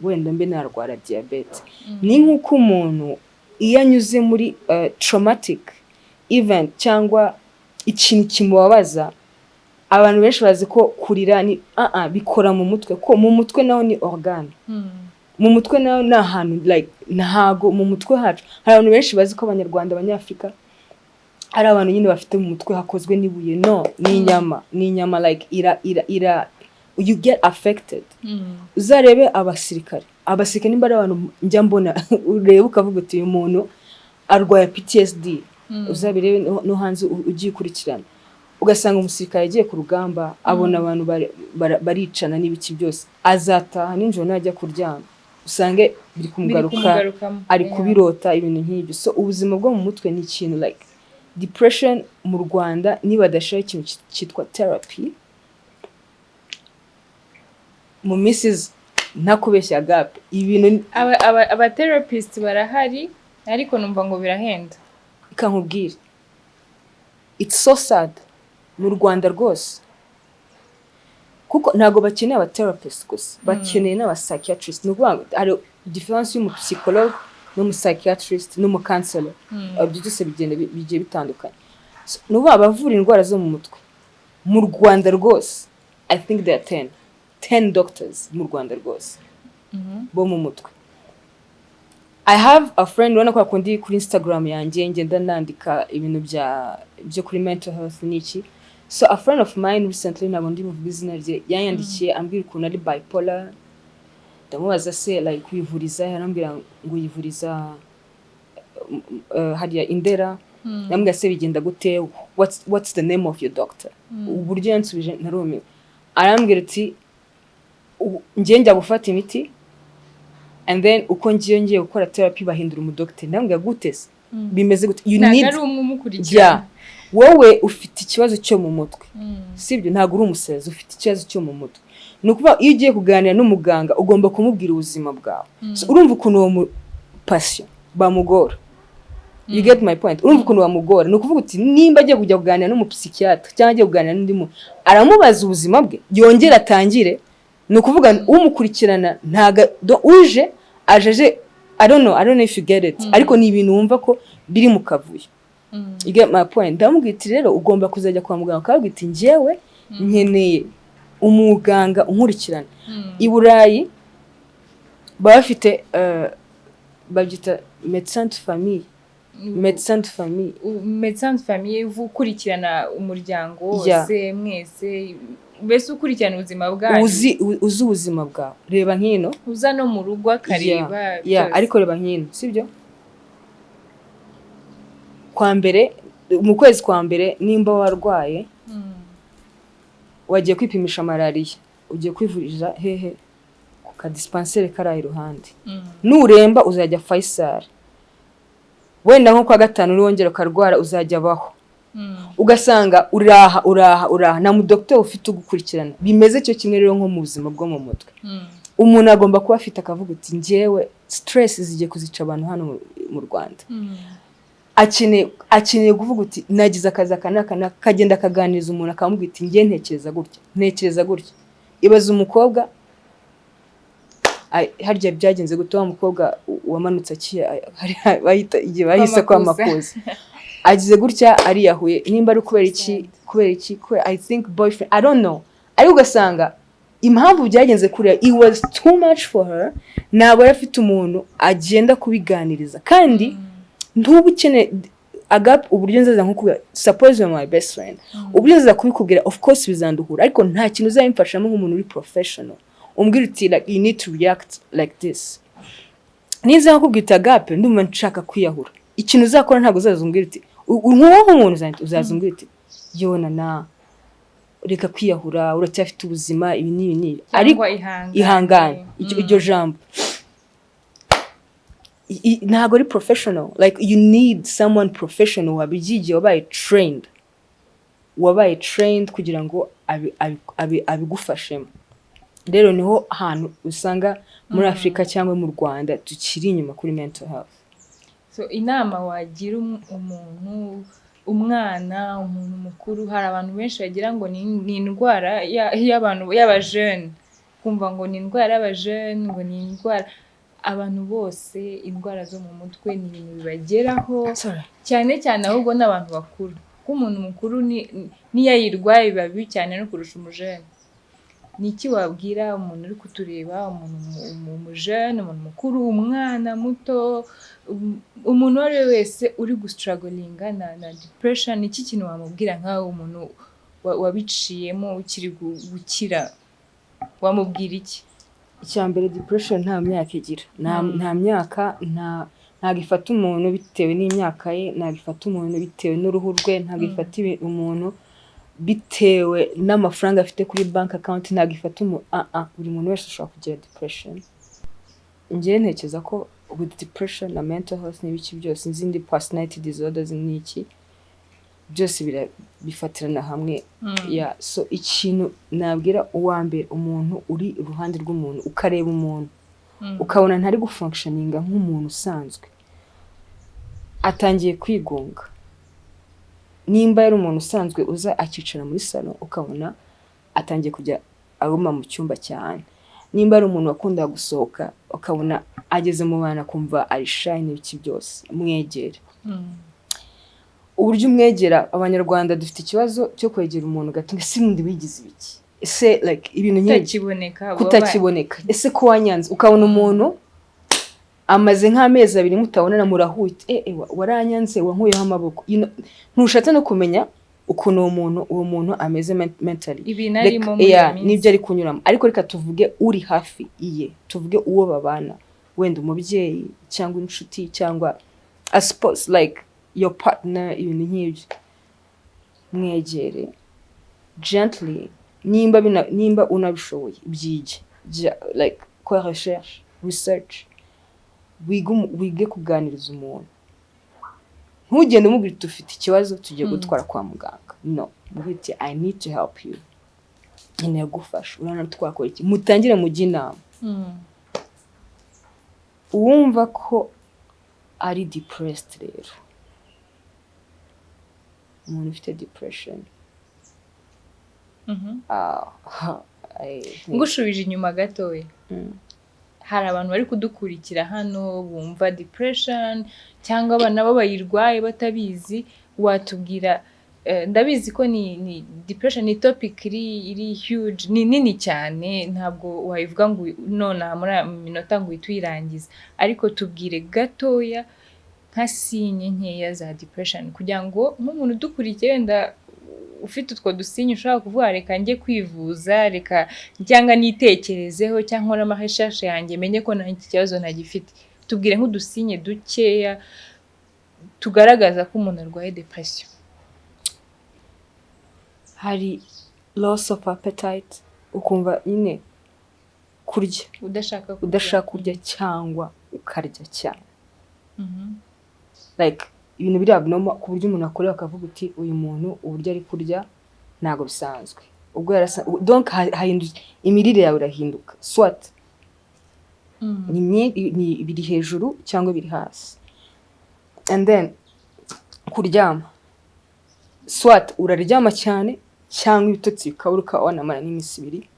wenda mbe narwara diabete. Ni nkuko umuntu iyo anyuze muri traumatic event cyangwa ikintu kimubabaza, abantu benshi bazi ko kurira ni bikora mu mutwe, ko mu mutwe naho ni organ, mu mutwe naho ni ahantu like ntago mu mutwe hacu. Hari abantu benshi bazi ko abanyarwanda abanyafrika ari abantu nyine bafite mu mutwe hakozwe n'ibuye. No, ni inyama like ira you get affected. Uzarebe abasirikare nimba ari abantu njya mbona urebe ukavuga uti uyu muntu arwaye PTSD, uzabirebe no hanze ugiye kurikirana ugasanga umusirikare yagiye ku rugamba abona abantu baricana n'ibiki byose, azataha ninjoro najya kuryama usange biri kumugaruka, ari kubirota ibintu nk'ibyo. So ubuzima bwo mu mutwe ni ikintu like depression mu Rwanda niba dashaye ikintu cyitwa therapy mu Mrs. ntakubeshya gap ibintu aba therapists barahari, ariko numva ngo birahenda. Kankubwira, it's so sad mu Rwanda rwose, kuko ntago bakeneye aba therapists gusa, bakeneye n'aba psychiatrists. Nukuvuga hari difference y'umu psychologue n'umu psychiatrist n'umu counselor, ibyo byose bigiye bitandukanye. Nuba abavura indwara zo mu mutwe mu Rwanda rwose, I think there are 10 doctors mu Rwanda rwose bo mu mutwe. I have a friend ubona ko akundi kuri Instagram yanjye ngenda nandika ibintu byo kuri mental health n'iki. So a friend of mine recently nabo ndi mu business rye yanyandikiye ambwira ukuntu ari bipolar. Ndamubaza se like kwivuriza, yarambwira ngo yivuriza hariya Indera. Namwe se bigenda gute, what's the name of your doctor? Uburyo yansubije narumiwe. Arambwira ati ngiye njya gufata imiti and then uko ngiye gukora therapy bahindura umudoctor. Ndambwira gute se bimeze gute, you need ari umukurikira. Wowe ufite ikibazo cyo mu mutwe, sibyo? Ntago uri umusazi, ufite ikibazo cyo mu mutwe. Nukuva iyo ugiye kuganira n'umuganga ugomba kumubwira ubuzima bwawe. So urumva ukuntu uwo patient bamugora. You get my point? Urumva ukuntu bamugora. Nukuvuga uti nimba agiye kujya kuganira n'umupsychiatre cyangwa agiye kuganira n'undi muntu, aramubaza ubuzima bwe yongera atangire. Nukuvuga umukurikirana ntaga uje ajeje, I don't know if you get it, ariko ni ibintu wumva ko biri mu kavuyo. You get my point? Ndamubwira iti rero ugomba kuzajya kwa muganga akabwira iti njyewe nkeneye umuganga unkurikirana. I Burayi bafite babyita médecin de famille. Médecin de famille ukurikirana umuryango wose mwese, mbese ukurikirana ubuzima bwawe, uzi ubuzima bwawe. Reba nkino uza no mu rugo akareba. Ariko reba nkino, sibyo? Kwa mbere mu kwezi kwa mbere nimba warwaye wagiye kwipimisha malaria, ugiye kwivuriza hehe ku dispensaire karayi ruhande. Nuremba uzajya Faisal. wenda nko kwa gatanu urongera ukarwara uzajya baho. Ugasanga uraha na mudokiteri ufite ugukurikirana. Bimeze cyo kimwe rero nko mu buzima bwo mu mutwe. Umuntu agomba kuba afite akavuga uti njyewe stress zigiye kuzica abantu hano mu Rwanda. Akeneye kuvuga uti nagize akazi akana kagenda akaganiriza umuntu akamubwira ati ngiye ntekereza gutya. Ibaza umukobwa harya byagenze gute wa mukobwa wamanutse bahise kwa makuza. Agize gutya ariyahuye nimba ari kubera iki I think boyfriend I don't know. Ari ugasanga impamvu byagenze kuri it was too much for her. Nabo afite umuntu agenda kubiganiriza kandi ntubukene agape uburyo nzaza nko kubira suppose you are my best friend. Uburyo nzaza kubikubwira of course bizanduhura ariko nta kintu uzayimfashamo nk'umuntu uri professional. Umbwira uti like you need to react like this. Niza nkubwita agape ndumva nshaka kwiyahura. Ikintu uzakora ntago uzazumbwira uti nk'umuntu uzazumbwira uti yona na reka kwiyahura uracyafite ubuzima ibi n'ibi ariko ihangane iryo jambo ntago ari professional. Like you need someone professional wabigiye wabaye trained kugira ngo abigufashemo. Rero niho hantu usanga muri Afrika cyangwa mu Rwanda tukiri inyuma kuri mental health. So inama wagira umuntu umwana umuntu mukuru hari abantu benshi bagira ngo ni indwara y'abantu y'abajeune kumva ngo ni indwara y'abajeune ngo ni indwara abantu bose indwara zo mu mutwe ni ibintu bibageraho cyane ahubwo n'abantu bakuru ko umuntu mukuru ni yayirwaye bibabi cyane no kurusha umujeune. Niki wabwira umuntu uri kutureba umuntu umujeune umuntu mukuru umwana muto umuntu wari wese uri gustrugglinga na depression iki kintu wamubwira nkaho umuntu wabiciyemo ukiri gukira wamubwira iki? Icyambere depression nta myaka igira nta myaka nta gifata umuntu bitewe n'imyaka ye nta gifata umuntu bitewe n'uruhu rwe nta gifata umuntu bitewe n'amafaranga afite kuri bank account nta gifata buri muntu wese ashobora kugira depression. Ngiye ntekereza ko with depression na mental health n'ibiki byose n'izindi personality disorders n'iki byose bifatirana hamwe. So ikintu nabwira uwambere umuntu uri iruhande rw'umuntu ukareba umuntu ukabona ntari gufunctioninga nk'umuntu usanzwe atangiye kwigunga. Nimba yari umuntu usanzwe uza akicara muri salon ukabona atangiye kujya aguma mu cyumba cyane. Nimba ari umuntu wakunda gusohoka ukabona ageze mu bana kumva ari shy n'ibiki byose mwegere. Uburyo umwegera abanyarwanda dufite ikibazo cyo kwegera umuntu gato ese mundi wigize ibiki ese like ibintu nyinshi kutakiboneka ese ko wanyanze ukabona umuntu amaze nk'amezi 2 mutabonana murahuye waranyanze wankuyeho amaboko ntushatse no kumenya ukuntu uwo muntu ameze mentally ibintu arimo nibyo ari kunyuramo. Ariko reka tuvuge uri hafi iye tuvuge uwo babana wenda umubyeyi cyangwa inshuti cyangwa I suppose like your partner ibintu nk'ibyo mwegere gently nimba unabishoboye byige like kwa research wige kuganiriza umuntu. Ntugende umubwira ufite ikibazo tugiye gutwara kwa muganga no mbwite I need to help you nkeneye gufasha urana twakora iki mutangire mujye inama. Uwumva ko ari depressed rero umuntu ufite depression ngushubije inyuma gatoya hari abantu bari kudukurikira hano bumva depression cyangwa abana bo bayirwaye batabizi watubwira ndabizi ko ni depression ni topic iri huge ni nini cyane ntabwo wayivuga ngo nona muri minota ngo itwirangize ariko tubwire gatoya nka sinye nkeya za depression kugira ngo nk'umuntu dukurikiye wenda ufite utwo dusinye ushaka kuvuga reka njye kwivuza reka cyangwa nitekerezeho cyangwa nkora recherche yanjye menye ko nta kibazo ntagifite. Tubwire nk'udusinye dukeya tugaragaza ko umuntu arwaye depression. Hari loss of appetite ukumva nyine kurya udashaka kurya cyangwa ukarya cyane. like ibintu biri abnormal ku buryo umuntu akorera akavuga uti uyu muntu uburyo ari kurya ntago bisanzwe ubwo donc imirire yawe irahinduka swat ni biri hejuru cyangwa biri hasi. And then kuryama swat uraryama cyane cyangwa ibitotsi bikaburuka wanamara n'iminsi ibiri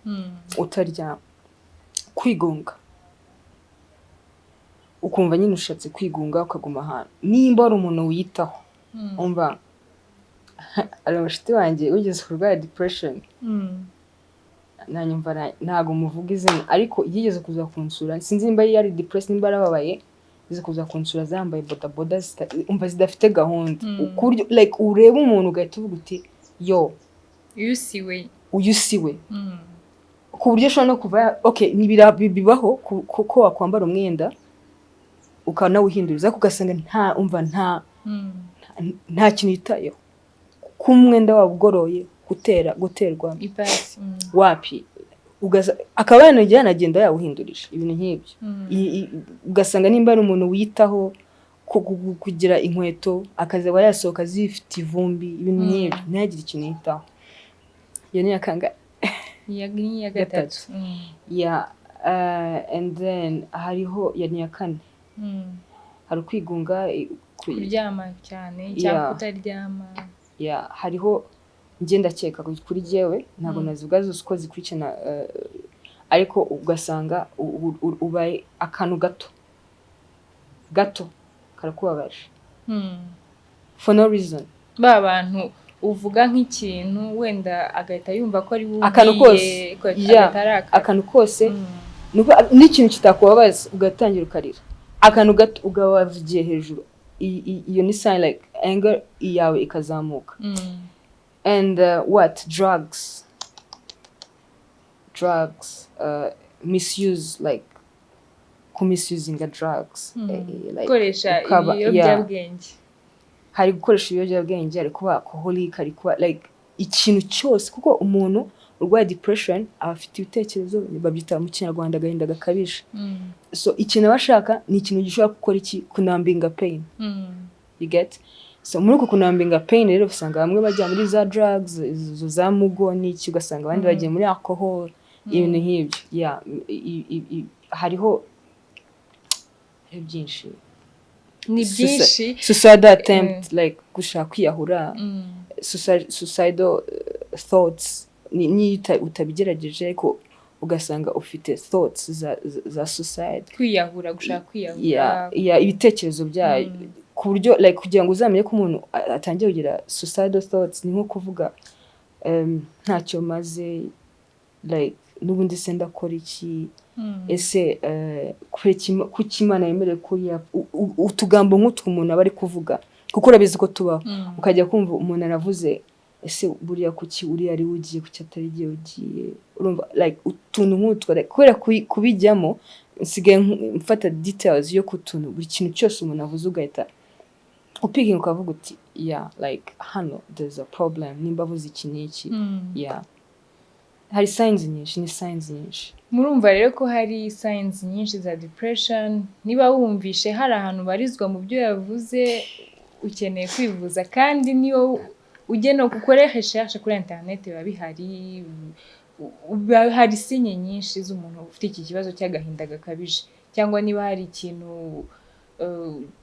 utaryama. Kwigunga ukumva nyine ushatse kwigunga ukaguma ahantu nimba ari umuntu wiyitaho umva ari abashiti banjye ugeze kurwara depression nanyumva ntago muvuga izina ariko yigeze kuza kunsura sinzi nimba yari depressed nimba arababaye yigeze kuza kunsura zambaye bodaboda umva zidafite gahunda ukuryo like ureba umuntu ugahita uvuga uti yo uyu siwe ku buryo ushobora no kuva okay bibaho kuko wakwambara umwenda ukanawuhinduriza kugasanga nta kintu yitayeho ku mwenda wawe ugoroye guterwa ipasi wapi akaba yanagenda yawuhindurije ibintu nk'ibyo ugasanga nimba ari umuntu wiyitaho kugira inkweto akaza yasohoka zifite ivumbi ibintu nk'ibyo ntihagire ikintu yitaho. Iyo ni akanga ya gatatu and then hariho ya kane hari kwigunga kuryama cyane cyangwa kutaryama hariho ngenda cyeka kuri jewe ntabwo nazivuga zose uko zikurikirana ariko ugasanga ubaye akantu gato karakubabaje for no reason. Ba bantu uvuga nk'ikintu wenda agahita yumva ko ari akantu kose n'ikintu kitakubabaza ugatangira ukarira akantu gato ugawavugiye hejuru iyo ni sign like anger yawe ikazamuka. And drugs misuse like kumisuzinga drugs gukoresha ibiyobyabwenge hari gukoresha ibiyobyabwenge ari kuba alcoholic ari kuba like ikintu cyose kuko umuntu urwaye depression aba afite ibitekerezo babyita mu Kinyarwanda agahinda gakabije so ikintu bashaka ni ikintu gishobora gukora iki kunambinga pain you get so muri uko kunambinga pain rero usanga bamwe bajya muri za drugs za mugo n'iki ugasanga abandi bagiye muri alcohol ibintu nk'ibyo hariho byinshi ni byinshi suicidal attempt like gushaka kwiyahura suicidal thoughts ni utabigerageje ariko ugasanga ufite thoughts za suicide kwiyahura gushaka kwiyahura ibitekerezo byayo ku buryo like kugira ngo uzamenye ko umuntu atangiye kugira suicidal thoughts ni nko kuvuga ntacyo maze like n'ubundi se ndakora iki ese kuki Imana yemereye kuriya utugambo nk'utwo umuntu aba ari kuvuga kuko urabizi ko tubaho ukajya kumva umuntu aravuze ese buriya kuki uri ari ugiye kuki atari igiye ugiye urumva like utuntu nk'utwo kubera kubijyamo nsigaye mfata details yo kutuntu buri kintu cyose umuntu avuze ugahita upiginga ukavuga uti like hano there's a problem nimba avuze iki n'iki hari signs nyinshi. Murumva rero ko hari signs nyinshi za depression niba wumvishe hari ahantu barizwa mu byo yavuze ukeneye kwivuza kandi niyo ugena gukora recherche kuri internet biba bihari hari sinye nyinshi z'umuntu ufite iki kibazo cy'agahinda gakabije cyangwa niba hari ikintu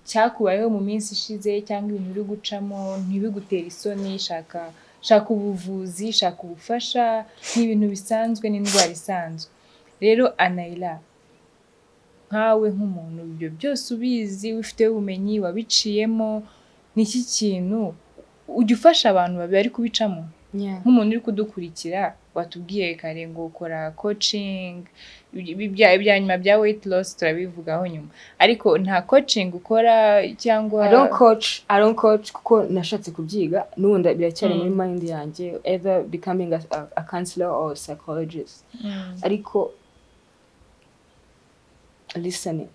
cyakubayeho mu minsi ishize cyangwa ibintu uri gucamo ntibigutera isoni shaka ubuvuzi shaka ubufasha n'ibintu bisanzwe n'indwara isanzwe. Rero Anaëlla nkawe nk'umuntu ibyo byose ubizi ufite ubumenyi wabiciyemo n'iki kintu ujya ufasha abantu bari kubicamo nk'umuntu uri kudukurikira watubwiye kare ngo ukora coaching ibya nyuma bya weight loss turabivugaho nyuma ariko nta coaching ukora cyangwa I don't coach kuko nashatse kubyiga n'ubundi biracyari muri mind yanjye either becoming a counselor or a psychologist ariko listening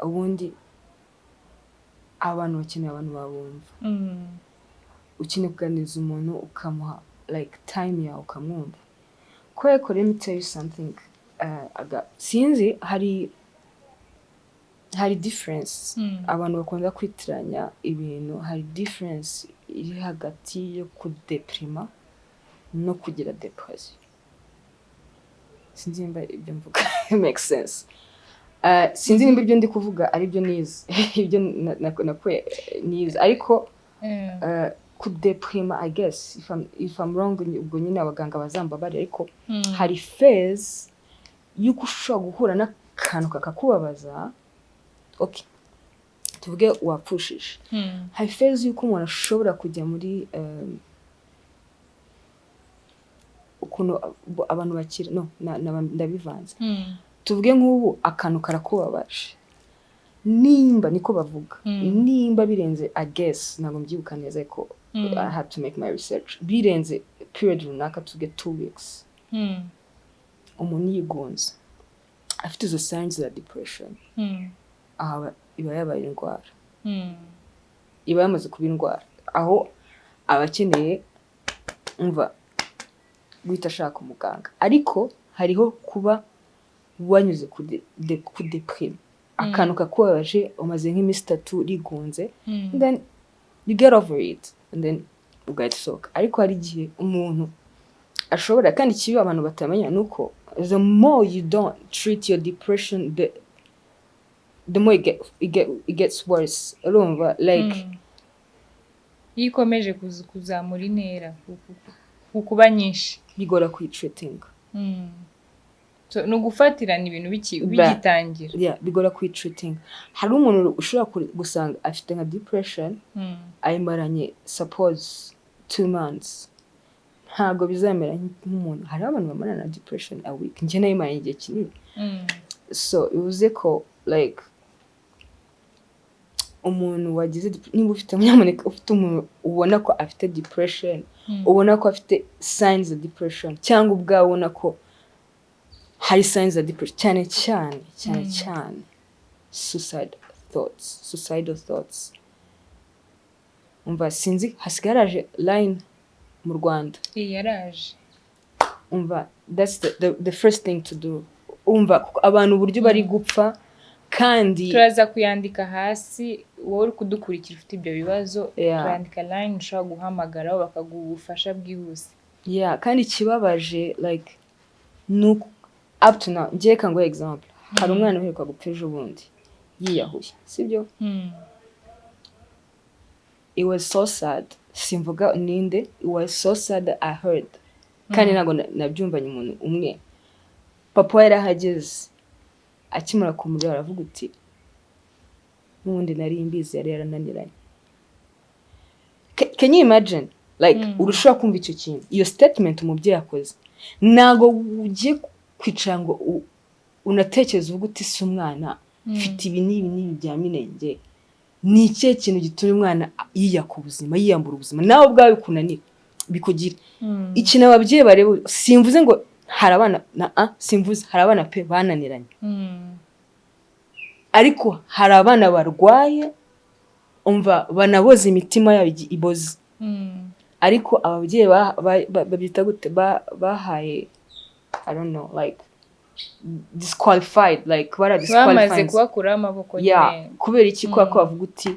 ubundi abantu bakeneye abantu babumva ukeneye kuganiriza umuntu ukamuha like time yawe ukamwumva let me tell you something sinzi hari hari difference abantu bakunda kwitiranya ibintu, hari difference iri hagati yo kudeprima no kugira depression. Sinzi nimba ibyo mvuga make sense. Sinzi nimba ibyo ndi kuvuga ari byo nize ibyo nakwe nize, ariko kudeprima I guess if I'm wrong ubwo nyine abaganga bazambabari, ariko hari phase yuko ushobora guhura n'akantu kakakubabaza. Okay, tuvuge wapfushije. Hari phase yuko umuntu ashobora kujya muri ukuntu abantu bakira ndabivanze. Tuvuge nk'ubu akantu karakubabaje, nimba niko bavuga, nimba birenze I guess ntabwo mbyibuka neza, ariko I had to make my research, birenze period runaka tuvuge 2 weeks, umuntu yigunze afite izo signs za depression, aha iba yabaye indwara, iba yamaze kuba indwara, aho abakeneye umva guhita ashaka umuganga. Ariko hariho kuba wanyuze kudeprime, akantu kakubabaje umaze nk'iminsi 3 rigunze, then you get over it and then ugahita usohoka. Ariko hari igihe umuntu ashobora, kandi ikibi abantu batamenya nuko the more you don't treat your depression, the more it gets worse. Urumva like yikomeje kuzamura intera kuba nyinshi, bigora kwitreating. So no gufatirana ibintu bigitangira. Yeah, bigora kwitreating. Hari umuntu ushobora gusanga afite nka depression, ayimaranye suppose 2 months, ntago bizamera nk'umuntu. Hari abantu bamarana na depression a week, nje nayimaranye igihe kinini. So bivuze ko like umuntu wagize, niba ufite munyamuneka ufite umuntu ubona ko afite depression, ubona ko afite signs of depression, cyangwa ubwawe ubona ko hari signs of depression, cyane suicidal thoughts. Umva sinzi hasigaraje line mu Rwanda. Yaraje. Umva that's the first thing to do. Umva abantu uburyo bari gupfa, kandi turaza kuyandika hasi. Wowe uri kudukurikira ufite ibyo bibazo, turandika line ushaka guhamagara bakaguha ubufasha bwihuse. Yeah, kandi kibabaje like nuko up to now ngiye kango example, hari umwana uheruka gupfa ejo bundi yiyahuye, sibyo? It was so sad. Simvuga ninde, it was so sad that I heard. Kandi nago nabyumvanye umuntu umwe. Papa yarahageze akimara kumureba aravuga uti n'ubundi nari imbizi yari yarananiranye. Can you imagine like urushobora kumva icyo kintu, iyo statement umubyeyi yakoze, nago ugiye kwicara ngo unatekereza uvuga uti si umwana mfite ibi n'ibi bya minenge, ni ikihe kintu gituma umwana yiyaka ubuzima, yiyambura ubuzima, nawe ubwawe kunanira bikugira ikintu. Ababyeyi bareba, simvuze ngo hari abana simvuze hari abana pe bananiranye, ariko hari abana barwaye umva banaboza imitima yabo iboze. Ariko ababyeyi babyita gute, bahaye I don't know like disqualified, like bara disqualified, bamaze kubakura amaboko nyine. Yeah, kubera iki kwa bavuga uti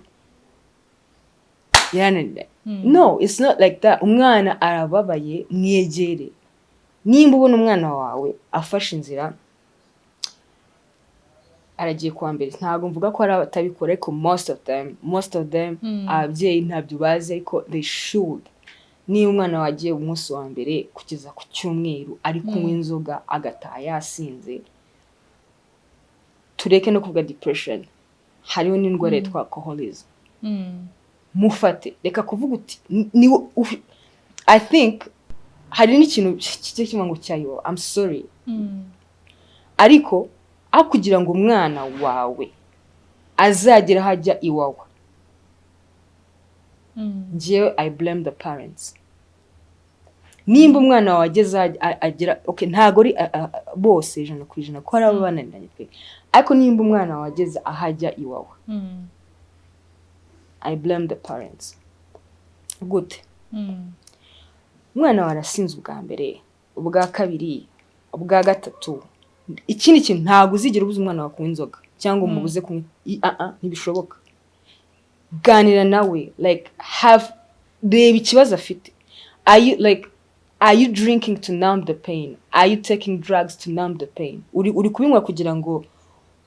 yananiranye. No, it's not like that. Umwana arababaye, mwegere. Nimba ubona umwana wawe afashe inzira aragiye kwa mbere, ntago mvuga ko ari abatabikora, ariko most of them ababyeyi ntabyo bazi, ariko they should. Niba umwana wagiye umunsi wa mbere kugeza ku cyumweru ari kunywa inzoga agataha yasinze, tureke no kuvuga depression, hariho n'indwara yitwa alcoholism. Mufate, reka kuvuga uti I think hari n'ikintu kijye kimwe ngo cyayo I'm sorry, ariko aho kugira ngo umwana wawe azagera hajya iwawe, njyewe I blame the parents. Nimba umwana wawe ageze agira okay, ntago ari bose 100% ko ari abo bananiranye pe, ariko nimba umwana wawe ageze ahajya iwawe, I blame the parents. Gute? Umwana wawe arasinze ubwa mbere, ubwa kabiri, ubwa gatatu, ikindi kintu ntago uzigira ubuza umwana wawe kunywa inzoga. cyangwa umubuze kumwe ntibishoboka. Ganira nawe, like reba ikibazo afite. Are you drinking to numb the pain? Are you taking drugs to numb the pain? Uri kubinywa kugira ngo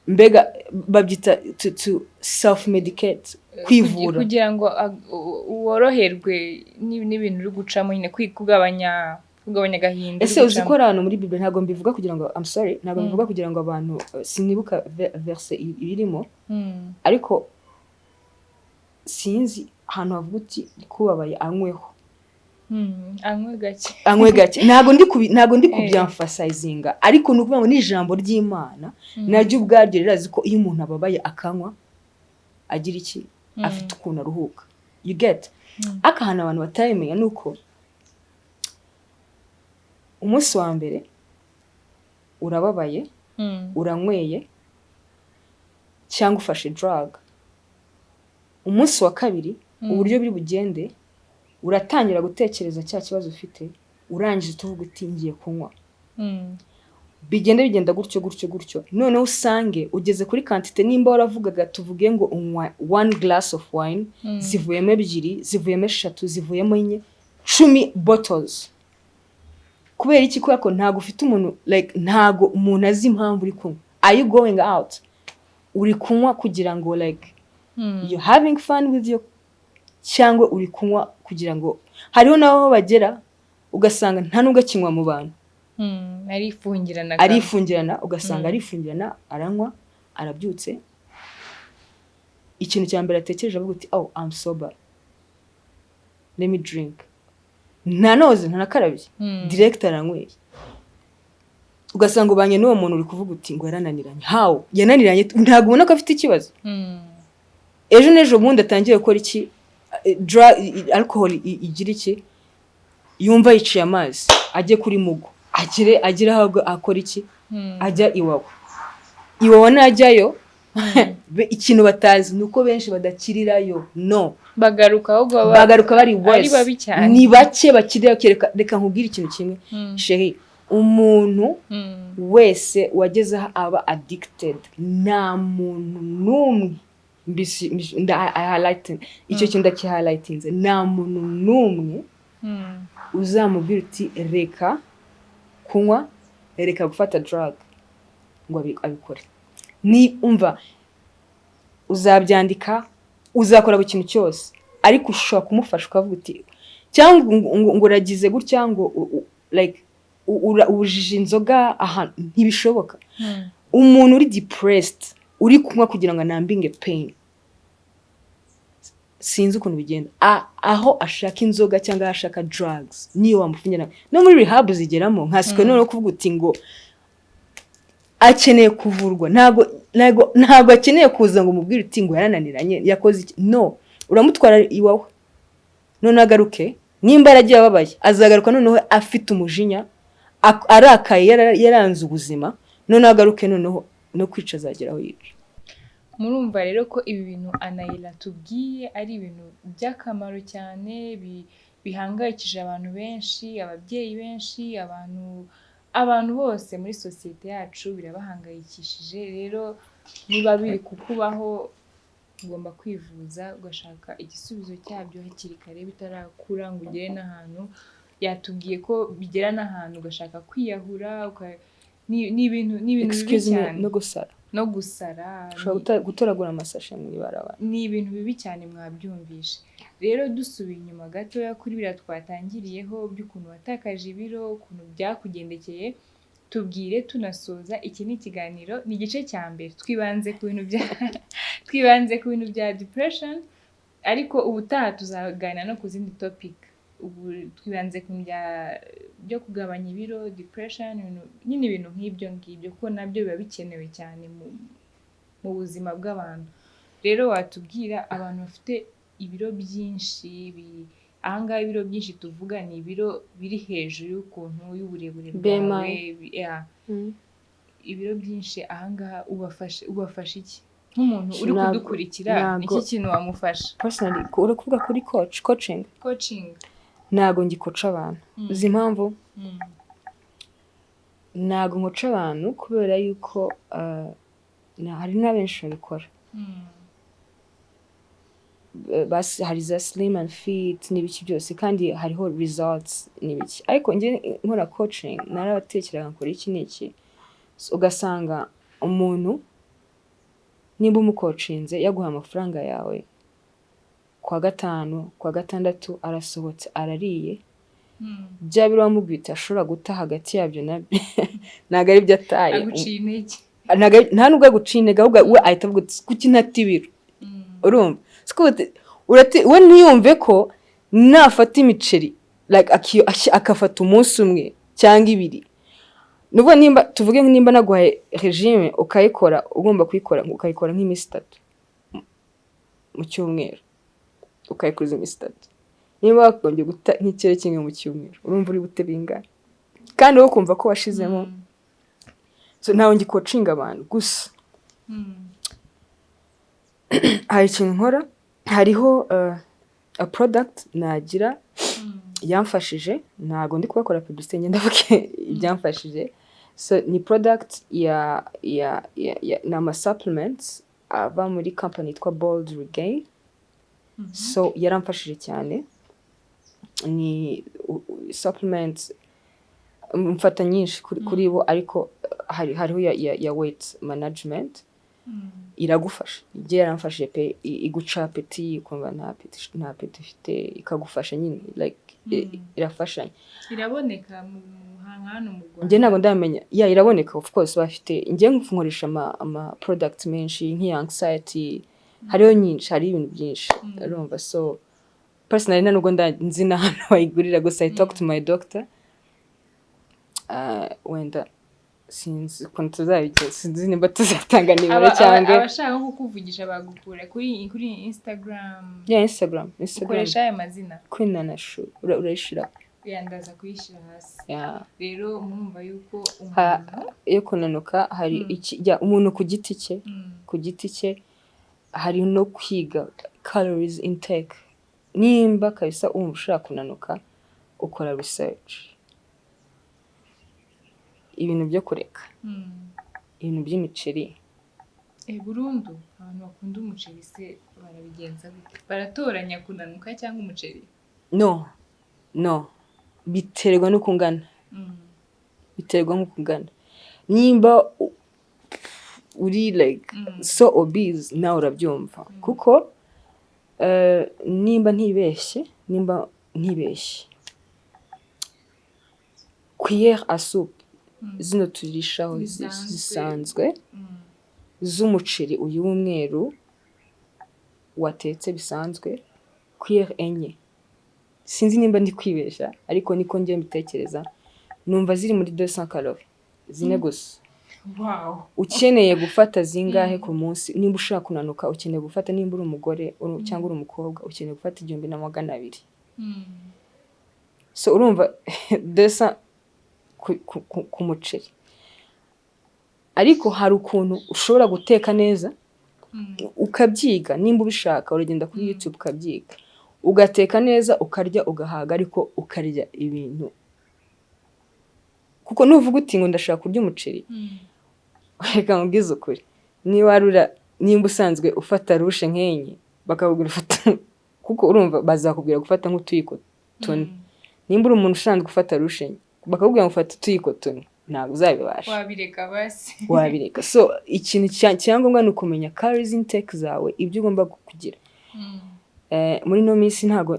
mbega babyita to self medicate, kwivura kugira ngo woroherwe n'ibintu uri gucamo nyine kugabanya agahinda. Ese uzikora hano muri Bible ntago mbivuga kugira ngo ntago mbivuga kugira ngo abantu sinibuka verse irimo ariko sinzi ahantu havuga uti kubabaye anyweho anywe gake ntago ndi kubyamfasizinga ariko nukuvuga ngo ni ijambo ry'Imana naryo ubwaryo rirazi ko iyo umuntu ababaye akanywa agira iki afite ukuntu aruhuka. You get akahana abantu batayimenya nuko umunsi wa mbere urababaye uranyweye cyangwa ufashe drug, umunsi wa kabiri uburyo biri bugende uratangira gutekereza cya kibazo ufite urangije tuvuga uti ngiye kunywa. Bigenda gutyo noneho usange ugeze kuri quantity nimba waravugaga tuvuge ngo unywa 1 glass of wine zivuyemo 2 zivuyemo 3 zivuyemo 4 10 bottles. Kubera iki ko ntago ufite umuntu like ntago umuntu azi impamvu uri kunywa. Are you going out? Uri kunywa kugira ngo like you having fun with your cyangwa uri kunywa kugira ngo hariho naho bagera ugasanga nta nubwo kinywa mu bantu arifungirana ugasanga arifungirana aranywa arabyutse ikintu cya mbere atekereje avuga uti oh I'm sober, let me drink. Ntanoze ntanakarabye direct aranyweye. Ugasanga ubanye n'uwo muntu uri kuvuga uti ngo yarananiranye. How yananiranye ntago ubona ko afite ikibazo. Ejo nejo bundi atangiye gukora iki alcohol igira iki yumva yiciye amazi ajye kuri mugo agire aho akora iki ajya iwawa najyayo ikintu batazi nuko benshi badakirirayo no bagaruka bari wese ni bake bakirira reka nkubwire ikintu kimwe shehe umuntu wese wageze aba addicted nta muntu numwe icyo kintu ndakihighlightinze nta muntu numwe uzamubwira uti reka kunywa reka gufata drug ngo abikore. Ni umva uzabyandika uzakora buri kintu cyose ariko ushobora kumufasha ukavuga uti cyangwa ngo uragize gutya ngo like ubujije inzoga aha ntibishoboka. Umuntu uri depressed uri kunywa kugira ngo anambinge pain sinzi ukuntu bigenda aho ashaka inzoga cyangwa ashaka drugs niyo wamufunyira no muri rehab zigeramo nkaswe none kuvuga uti ngo akeneye kuvurwa ntago akeneye kuza ngo mubwire uti ngo yarananiranye yakoze iki no uramutwara iwawe none agaruke nimba yaragiye ababaye azagaruka noneho afite umujinya arakaye yaranze ubuzima none agaruke noneho no kwica azageraho yica. Murumva rero ko ibi bintu Anaëlla tubwiye ari ibintu by'akamaro cyane bihangayikije abantu benshi, ababyeyi benshi, abantu bose muri societe yacu birabahangayikishije. Rero niba biri kukubaho ugomba kwivuza ugashaka igisubizo cyabyo hakiri kare bitarakura ngo ugere n'ahantu. Yatubwiye ko bigera n'ahantu ugashaka kwiyahura ni ibintu bibi cyane no gusara gutoragura amasashe mu ibarabara ni ibintu bibi cyane mwabyumvishe. Rero dusubiye inyuma gatoya kuri bira twatangiriyeho by'ukuntu watakaje ibiro ukuntu byakugendekeye tubwire tunasoza. Iki ni ikiganiro ni igice cya mbere twibanze ku bintu bya depression ariko ubutaha tuzaganira no ku zindi topic. Ubu twibanze ku byo kugabanya ibiro depression nyine ibintu nk'ibyo ngibyo kuko nabyo biba bikenewe cyane mu buzima bw'abantu. Rero watubwira abantu bafite ibiro byinshi ahangaha ibiro byinshi tuvuga ni ibiro biri hejuru y'ukuntu y'uburebure bwawe ibiro byinshi ahangaha ubafasha iki nk'umuntu uri kudukurikira niki kintu wamufasha personally urakuvuga kuri coaching ntago ngikoca abantu uzi impamvu ntago nkoca abantu kubera yuko hari n'abenshi babikora basi hari za slim and fit n'ibiki byose kandi hariho results n'ibiki ariko njye nkora coaching narabatekereza nkora iki n'iki ugasanga umuntu niba umukocinze yaguha amafaranga yawe kwa gatanu kwa gatandatu arasohotse arariye bya biro wamubwita ashobora guta hagati yabyo ntabwo ari byo ataye aguciye intege nta nubwo aguciye intege ahubwo we ahita avuga kuki ntata ibiro urumva we ntiyumve ko nafata imiceri akafata umunsi umwe cyangwa ibiri nuvuga nimba tuvuge nimba naguhaye regime ukayikora ugomba ukayikora nk'iminsi 3 mu cyumweru ukayikoza iminsi 3 niba wagombye guta nk'ikiro kimwe mu cyumweru urumva uri bute bingana kandi wowe kumva ko washizemo so nawe ngi coaching abantu gusa hari ikintu nkora hariho a product nagira yamfashije ntago ndi kubakora publicité ngenda vuke ibyamfashije so ni product ya nama supplements ava muri company yitwa Bold Regain so yaramfashije cyane ni supplements mfata nyinshi kuri bo ariko hariho ya weight management iragufasha igihe yaramfashije pe iguca apeti ukumva nta apeti ifite ikagufasha nyine like irafashanya iraboneka mu hano mu Rwanda njye ntabwo ndamenya iraboneka of course bafite njye nkoresha ama products menshi nk'anxiety hariho nyinshi hari ibintu byinshi urumva so personally nubwo nzi n'ahantu bayigurira gusa I talk to my doctor wenda sinzi ukuntu tuzabigira sinzi nimba tuzatanga nimero cyangwa abashaka kukuvugisha bagukura kuri Instagram Instagram ukoresha aya mazina kwinanashu urayishira yandaza kuyishyira hasi rero mwumva yuko umuntu yo kunanuka hari umuntu ku giti cye hari no kwiga calories intake nimba kabisa umva ushaka kunanuka ukora research ibintu byo kureka ibintu by'imiceri burundu abantu bakunda umuceri se barabigenza gute baratoranya kunanuka cyangwa umuceri no biterwa no kungana nimba uri like so obese nawe urabyumva kuko nimba ntibeshye cuillère à soupe zino turishaho zisanzwe z'umuceri uyu w'umweru watetse bisanzwe cuillère enye sinzi nimba ndi kwibesha ariko niko ngiye mbitekereza numva ziri muri 200 calories zine gusa wow ukeneye gufata zingahe ku munsi nimba ushaka kunanuka ukeneye gufata nimba uri umugore cyangwa uri umukobwa ukeneye gufata 1200 so urumva 200 ku muceri ariko hari ukuntu ushobora guteka neza ukabyiga nimba ubishaka uragenda kuri YouTube ukabyiga ugateka neza ukarya ugahaga ariko ukarya ibintu kuko nuvuga uti ngo ndashaka kurya umuceri reka mbwize ukuri nimba usanzwe ufata rushe nk'enye bakakubwira ufata kuko urumva bazakubwira gufata nk'utuyiko tune nimba uri umuntu usanzwe ufata rushe enye bakakubwira ngo ufata utuyiko tune ntabwo uzabibasha wabireka so ikintu cyangombwa ni ukumenya calories intake zawe ibyo ugomba kugira muri no minsi ntago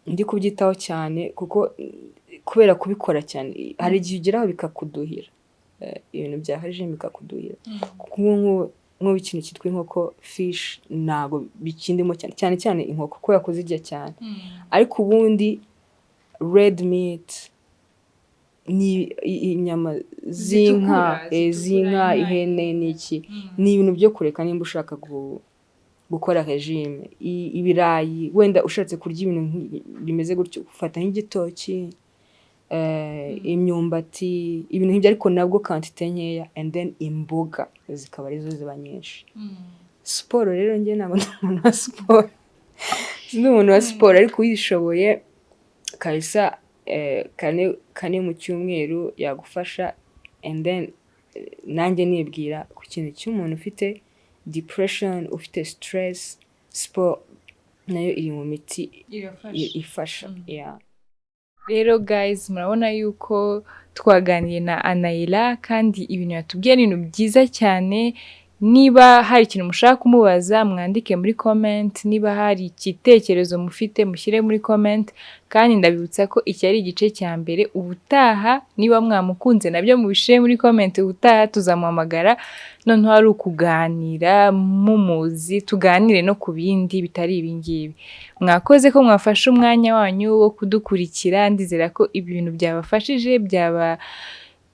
ndi kubyitaho cyane kuko kubera kubikora cyane hari igihe ugeraho bikakuduhira ibintu bya regime bikakuduhira kuko nk'ubu ikintu cyitwa inkoko fish ntago bikindimo cyane inkoko ko yakuzirya cyane ariko ubundi red meat ni inyama z'inka ihene n'iki ni ibintu byo kureka nimba ushaka gukora regime ibirayi wenda ushatse kurya ibintu bimeze gutyo ufata nk'igitoki imyumbati ibintu nk'ibyo ariko nabwo quantité nkeya and then imboga zikaba arizo ziba nyinshi siporo rero njye ntabwo ndi umuntu wa siporo ariko uyishoboye kabisa kane mu cyumweru yagufasha and then nanjye nibwira ku kintu cy'umuntu ufite depression, ufite stress, sport nayo iri mu miti ifasha. Yeah. Rero guys, murabona yuko twaganiye na Anaëlla kandi ibintu yatubwiye ni ibintu byiza cyane. Niba hari ikintu mushaka kumubaza mwandike muri comment, niba hari igitekerezo mufite mushyire muri comment, kandi ndabibutsa ko iki ari igice cya mbere. Ubutaha niba mwamukunze nabyo mubishyire muri comment, ubutaha tuzamuhamagara noneho ari ukuganira mumuzi, tuganire no ku bindi bitari ibingibi. Mwakoze ko mwafashe umwanya wanyu wo kudukurikira, ndizera ko ibintu byabafashije, byaba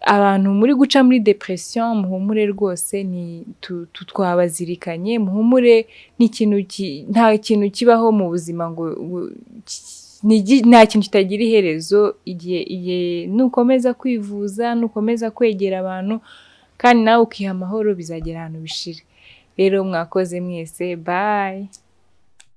abantu muri guca muri depression, muhumure rwose, ni twabazirikanye, muhumure. Nta kintu kibaho mu buzima ngo nta kintu kitagira iherezo. Igihe nukomeza kwivuza, nukomeza kwegera abantu kandi nawe ukiha amahoro, bizagera ahantu bishire. Rero mwakoze mwese, bye.